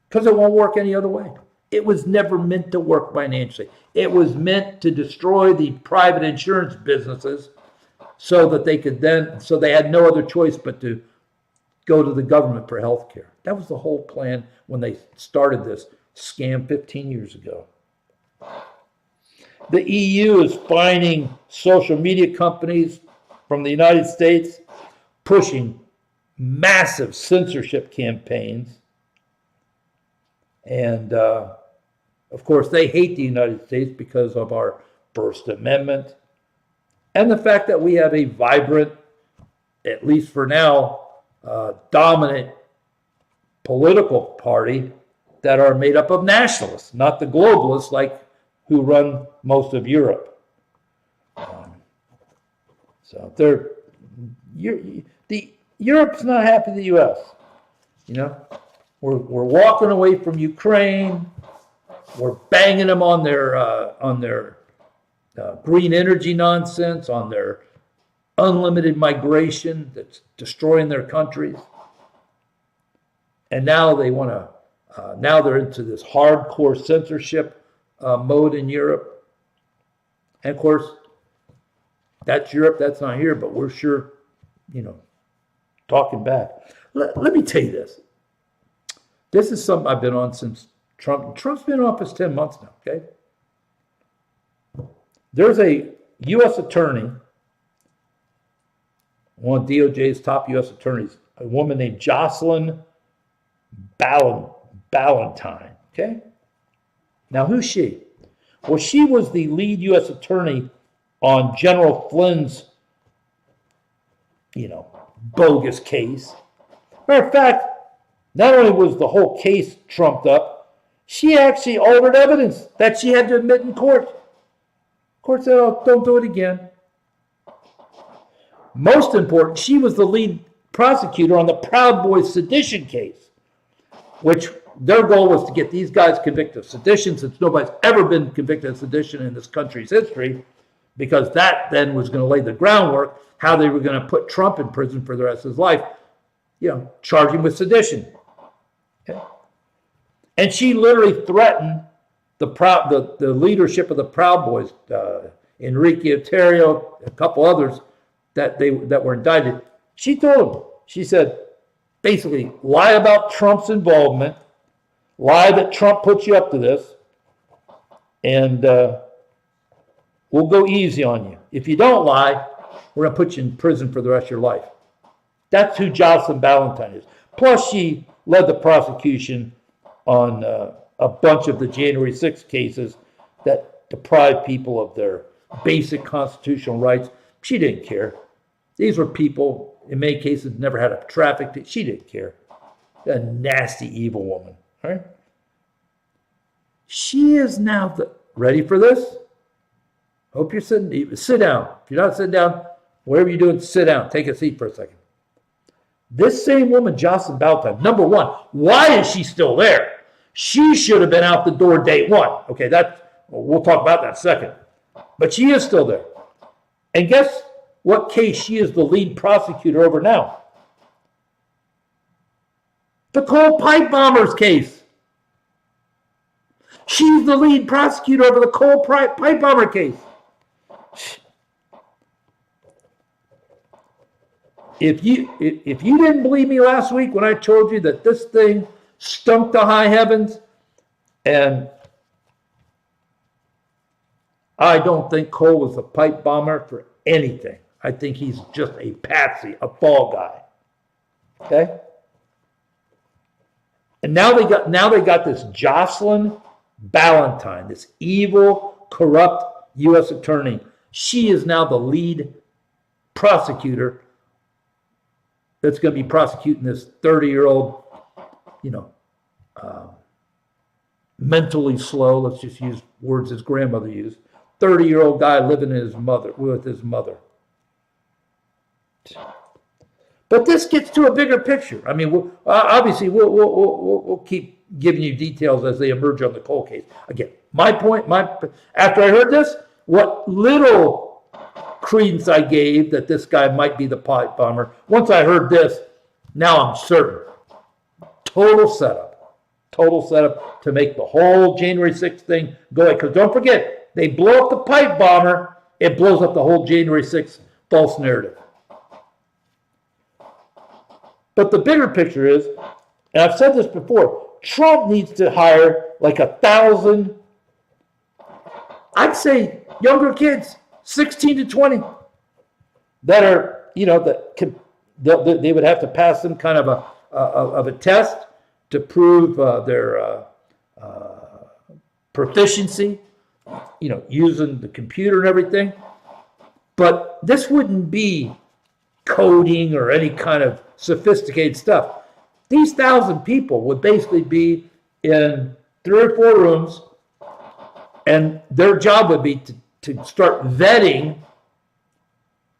Because it won't work any other way. It was never meant to work financially. It was meant to destroy the private insurance businesses so that they had no other choice but to go to the government for health care. That was the whole plan when they started this scam 15 years ago. The EU is fining social media companies from the United States, pushing massive censorship campaigns. And, of course, they hate the United States because of our First Amendment and the fact that we have a vibrant, at least for now, dominant political party that are made up of nationalists, not the globalists like who run most of Europe. Europe's not happy with the U.S. You know, we're walking away from Ukraine. We're banging them on their green energy nonsense, on their unlimited migration that's destroying their countries. And now they want to. Now they're into this hardcore censorship mode in Europe. And of course, that's Europe, that's not here, but we're sure, talking back. Let me tell you this. This is something I've been on since Trump. Trump's been in office 10 months now, okay? There's a U.S. attorney, one of DOJ's top U.S. attorneys, a woman named Jocelyn Ballantyne, okay? Now, who's she? Well, she was the lead U.S. attorney on General Flynn's, bogus case. Matter of fact, not only was the whole case trumped up, she actually altered evidence that she had to admit in court. Court said, oh, don't do it again. Most important, she was the lead prosecutor on the Proud Boys sedition case, which their goal was to get these guys convicted of sedition, since nobody's ever been convicted of sedition in this country's history, because that then was going to lay the groundwork how they were going to put Trump in prison for the rest of his life, charge him with sedition. Okay? And she literally threatened the leadership of the Proud Boys, Enrique Otero, a couple others that were indicted. She told them, she said, basically, lie about Trump's involvement, lie that Trump put you up to this, and we'll go easy on you. If you don't lie, we're going to put you in prison for the rest of your life. That's who Jocelyn Ballantyne is. Plus, she led the prosecution on a bunch of the January 6th cases that deprived people of their basic constitutional rights. She didn't care. These were people, in many cases, never had a traffic ticket. She didn't care. A nasty, evil woman. All right? She is now ready for this? Hope you're sitting. Sit down. If you're not sitting down, whatever you're doing, sit down. Take a seat for a second. This same woman, Jocelyn Ballantyne, number one, why is she still there? She should have been out the door day one. Okay, we'll talk about that in a second. But she is still there. And guess what case she is the lead prosecutor over now? The Cole Pipe Bombers case. She's the lead prosecutor over the Cole Pipe Bomber case. If you didn't believe me last week when I told you that this thing stunk to high heavens, and I don't think Cole was a pipe bomber for anything. I think he's just a patsy, a fall guy. Okay? And now they got this Jocelyn Ballantyne, this evil, corrupt U.S. attorney. She is now the lead prosecutor that's going to be prosecuting this 30-year-old, mentally slow, let's just use words his grandmother used, 30-year-old guy living with his mother. But this gets to a bigger picture. I mean, we'll keep giving you details as they emerge on the Cole case. Again, my point, after I heard this, what little credence I gave that this guy might be the pipe bomber, once I heard this, now I'm certain. Total setup to make the whole January 6th thing go away. Because don't forget, they blow up the pipe bomber, it blows up the whole January 6th false narrative. But the bigger picture is, and I've said this before, Trump needs to hire like 1,000, I'd say younger kids, 16 to 20, that are, they would have to pass some kind of a test to prove their proficiency, using the computer and everything. But this wouldn't be coding or any kind of sophisticated stuff. These 1,000 people would basically be in 3 or 4 rooms, and their job would be to start vetting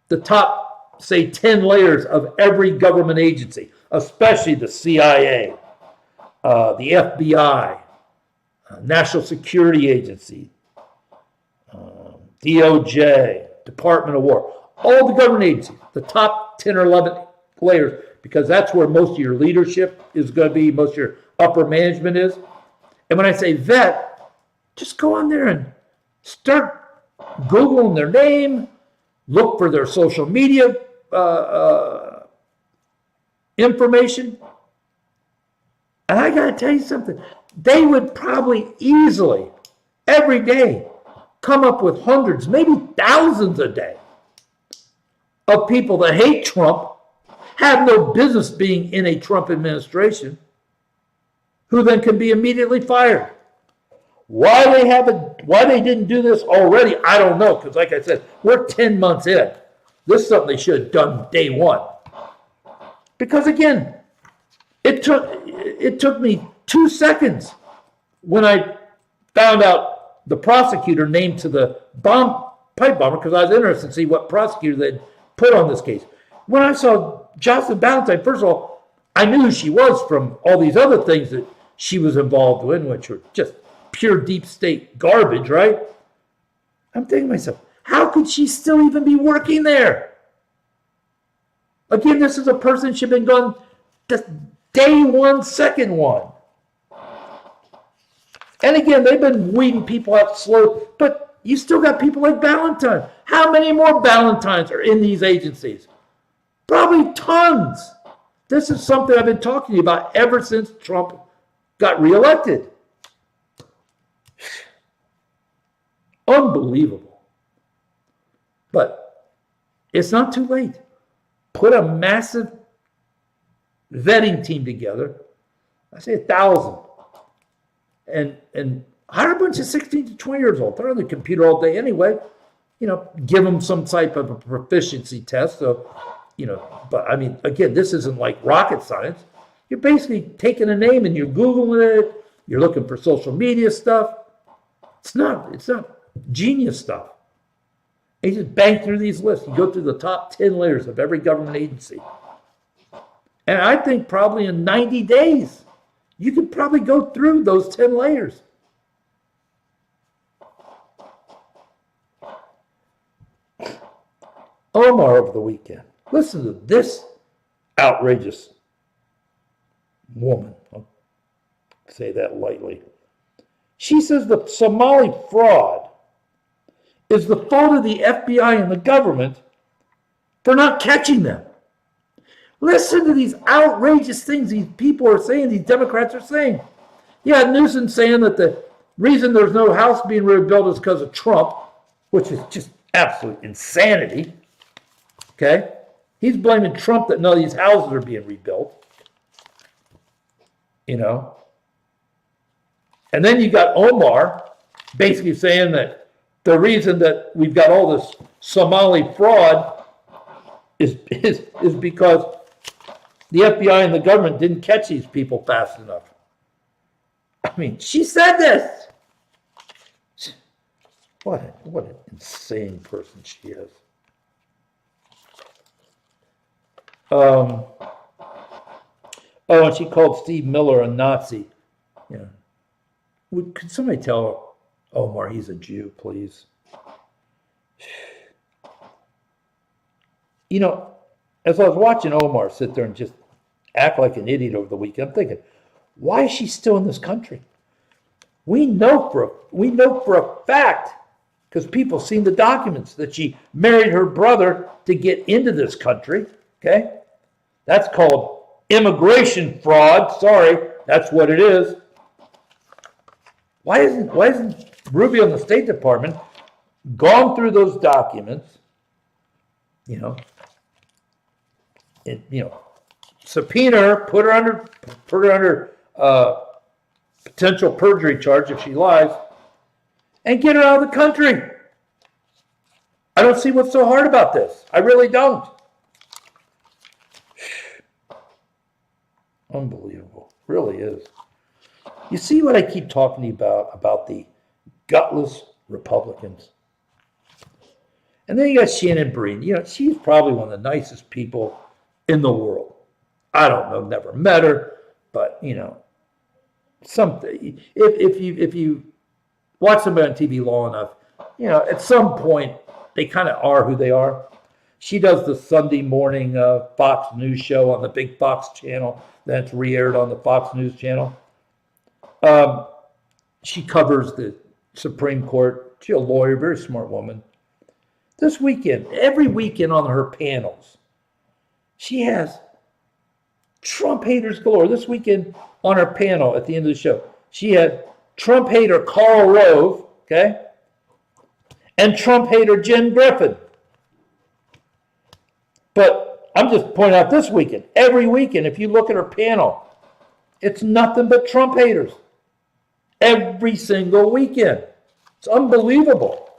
the top, say, 10 layers of every government agency, especially the CIA, the FBI, National Security Agency, DOJ, Department of War, all the government agencies, the top 10 or 11 layers, because that's where most of your leadership is going to be, most of your upper management is. And when I say vet, just go on there and start Googling their name, look for their social media information. And I got to tell you something, they would probably easily, every day, come up with hundreds, maybe thousands a day of people that hate Trump, have no business being in a Trump administration, who then can be immediately fired. Why they didn't do this already, I don't know, because like I said, we're 10 months in. This is something they should have done day one. Because again, it took me 2 seconds when I found out the prosecutor named to the pipe bomber, because I was interested to see what prosecutor they'd put on this case. When I saw Jocelyn Ballantyne, first of all, I knew who she was from all these other things that she was involved in, which were just pure deep state garbage, right? I'm thinking to myself, how could she still even be working there? Again, this is a person should have been gone just day one, second one. And again, they've been weeding people out slow, but you still got people like Ballantyne. How many more Ballantynes are in these agencies? Probably tons. This is something I've been talking to you about ever since Trump got reelected. Unbelievable. But it's not too late. Put a massive vetting team together. I say 1,000. And hire a bunch of 16 to 20 years old. They're on the computer all day anyway. Give them some type of a proficiency test. So, but I mean, again, this isn't like rocket science. You're basically taking a name and you're Googling it. You're looking for social media stuff. It's not genius stuff. And you just bang through these lists. You go through the top 10 layers of every government agency. And I think probably in 90 days, You could probably go through those 10 layers. Omar over the weekend. Listen to this outrageous woman. I'll say that lightly. She says the Somali fraud is the fault of the FBI and the government for not catching them. Listen to these outrageous things these people are saying, these Democrats are saying. You had Newsom saying that the reason there's no house being rebuilt is because of Trump, which is just absolute insanity. Okay? He's blaming Trump that none of these houses are being rebuilt. You know? And then you got Omar basically saying that the reason that we've got all this Somali fraud is because the FBI and the government didn't catch these people fast enough. I mean, she said this. What an insane person she is. Oh, and she called Steve Miller a Nazi. You know, could somebody tell Omar he's a Jew, please? You know, as I was watching Omar sit there and just act like an idiot over the weekend, I'm thinking, why is she still in this country? We know for a fact, because people seen the documents, that she married her brother to get into this country. Okay? That's called immigration fraud. Sorry, that's what it is. Why isn't Rubio in the State Department gone through those documents, you know, subpoena her, put her under potential perjury charge if she lies, and get her out of the country? I don't see what's so hard about this. I really don't. Unbelievable. Really is. You see what I keep talking to you about the gutless Republicans? And then you got Shannon Breen. You know, she's probably one of the nicest people in the world. I don't know, never met her, but you know, something. If you watch somebody on TV long enough, you know, at some point they kind of are who they are. She does the Sunday morning Fox News show on the big Fox channel. Then it's re-aired on the Fox News channel. She covers the Supreme Court. She's a lawyer, very smart woman. This weekend, every weekend on her panels, she has Trump haters galore. This weekend on her panel at the end of the show, she had Trump hater Karl Rove, okay, and Trump hater Jen Griffin. But I'm just pointing out this weekend, every weekend, if you look at her panel, it's nothing but Trump haters. Every single weekend. It's unbelievable.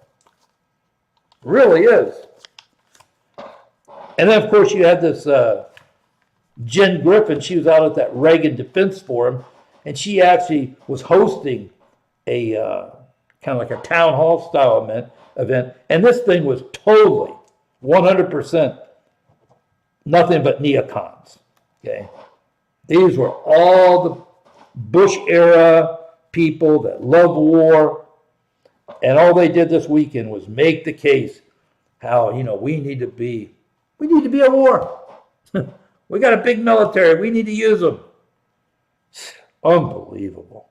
It really is. And then, of course, you had this Jen Griffin. She was out at that Reagan Defense Forum, and she actually was hosting a kind of like a town hall style event. And this thing was totally, 100%, nothing but neocons. Okay, these were all the Bush era people that love war, and all they did this weekend was make the case how, you know, we need to be at war. We got a big military. We need to use them. Unbelievable.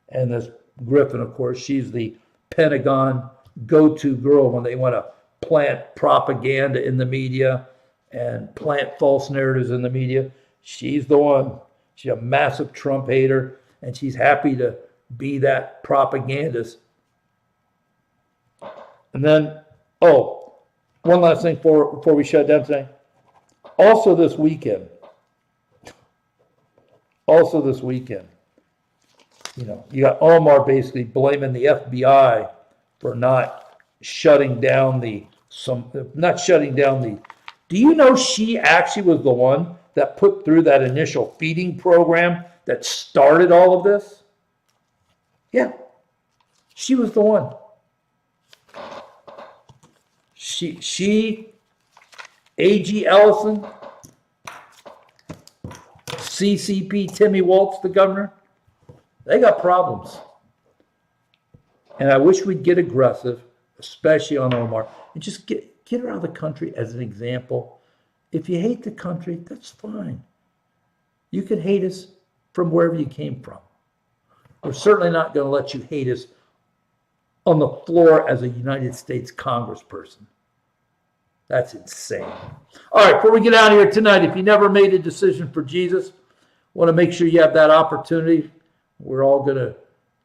And this Griffin, of course, she's the Pentagon go-to girl when they want to plant propaganda in the media and plant false narratives in the media. She's the one. She's a massive Trump hater, and she's happy to be that propagandist. And then, one last thing before we shut down today. Also this weekend, you know, you got Omar basically blaming the FBI for not shutting down the. Do you know she actually was the one that put through that initial feeding program that started all of this? Yeah, she was the one. She, A.G. Ellison, CCP, Timmy Waltz, the governor, they got problems. And I wish we'd get aggressive, especially on Omar, and just get her out of the country as an example. If you hate the country, that's fine. You can hate us from wherever you came from. We're certainly not going to let you hate us on the floor as a United States congressperson. That's insane. All right, before we get out of here tonight, if you never made a decision for Jesus, want to make sure you have that opportunity. We're all going to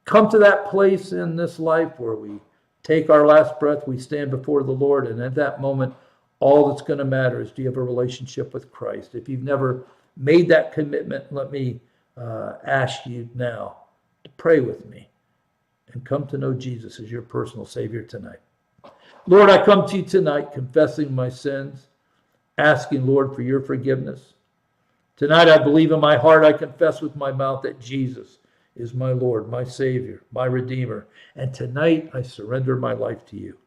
come to that place in this life where we take our last breath, we stand before the Lord, and at that moment, all that's going to matter is, do you have a relationship with Christ? If you've never made that commitment, let me ask you now to pray with me and come to know Jesus as your personal Savior tonight. Lord, I come to you tonight confessing my sins, asking, Lord, for your forgiveness. Tonight, I believe in my heart, I confess with my mouth that Jesus is my Lord, my Savior, my Redeemer. And tonight, I surrender my life to you.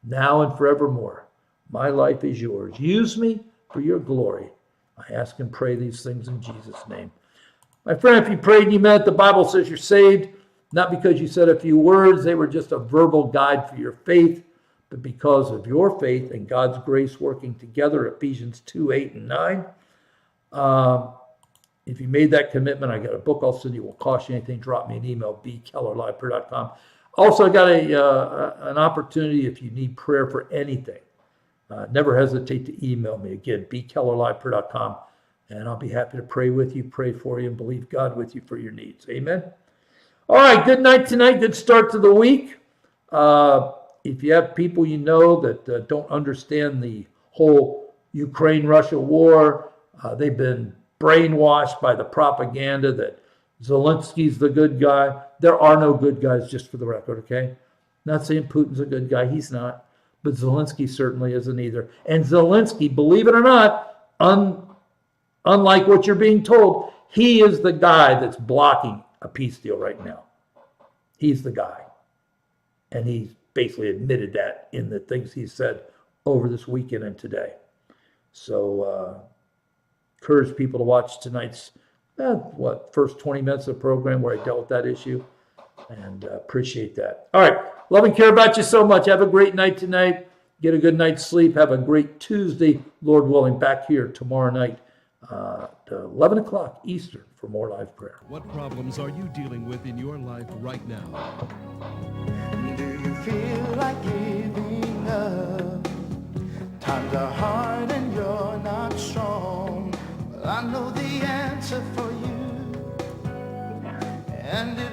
Now and forevermore, my life is yours. Use me for your glory. I ask and pray these things in Jesus' name. My friend, if you prayed and you meant it, the Bible says you're saved, not because you said a few words, they were just a verbal guide for your faith, but because of your faith and God's grace working together, Ephesians 2, 8, and 9. If you made that commitment, I got a book I'll send you. Won't cost you anything. Drop me an email, bkellerliveprayer.com. Also, I got an opportunity if you need prayer for anything. Never hesitate to email me. Again, bkellerliveprayer.com. And I'll be happy to pray with you, pray for you, and believe God with you for your needs. Amen. All right, good night tonight. Good start to the week. If you have people you know that don't understand the whole Ukraine-Russia war, they've been brainwashed by the propaganda that Zelensky's the good guy. There are no good guys, just for the record, okay? Not saying Putin's a good guy. He's not. But Zelensky certainly isn't either. And Zelensky, believe it or not, unlike what you're being told, he is the guy that's blocking a peace deal right now. He's the guy. And he's basically admitted that in the things he said over this weekend and today. So, encourage people to watch tonight's, first 20 minutes of the program where I dealt with that issue. And appreciate that. All right. Love and care about you so much. Have a great night tonight. Get a good night's sleep. Have a great Tuesday, Lord willing, back here tomorrow night, 11 o'clock Eastern for more live prayer. What problems are you dealing with in your life right now? Do you feel like giving up? Times are hard and you're not strong. Well, I know the answer for you, and it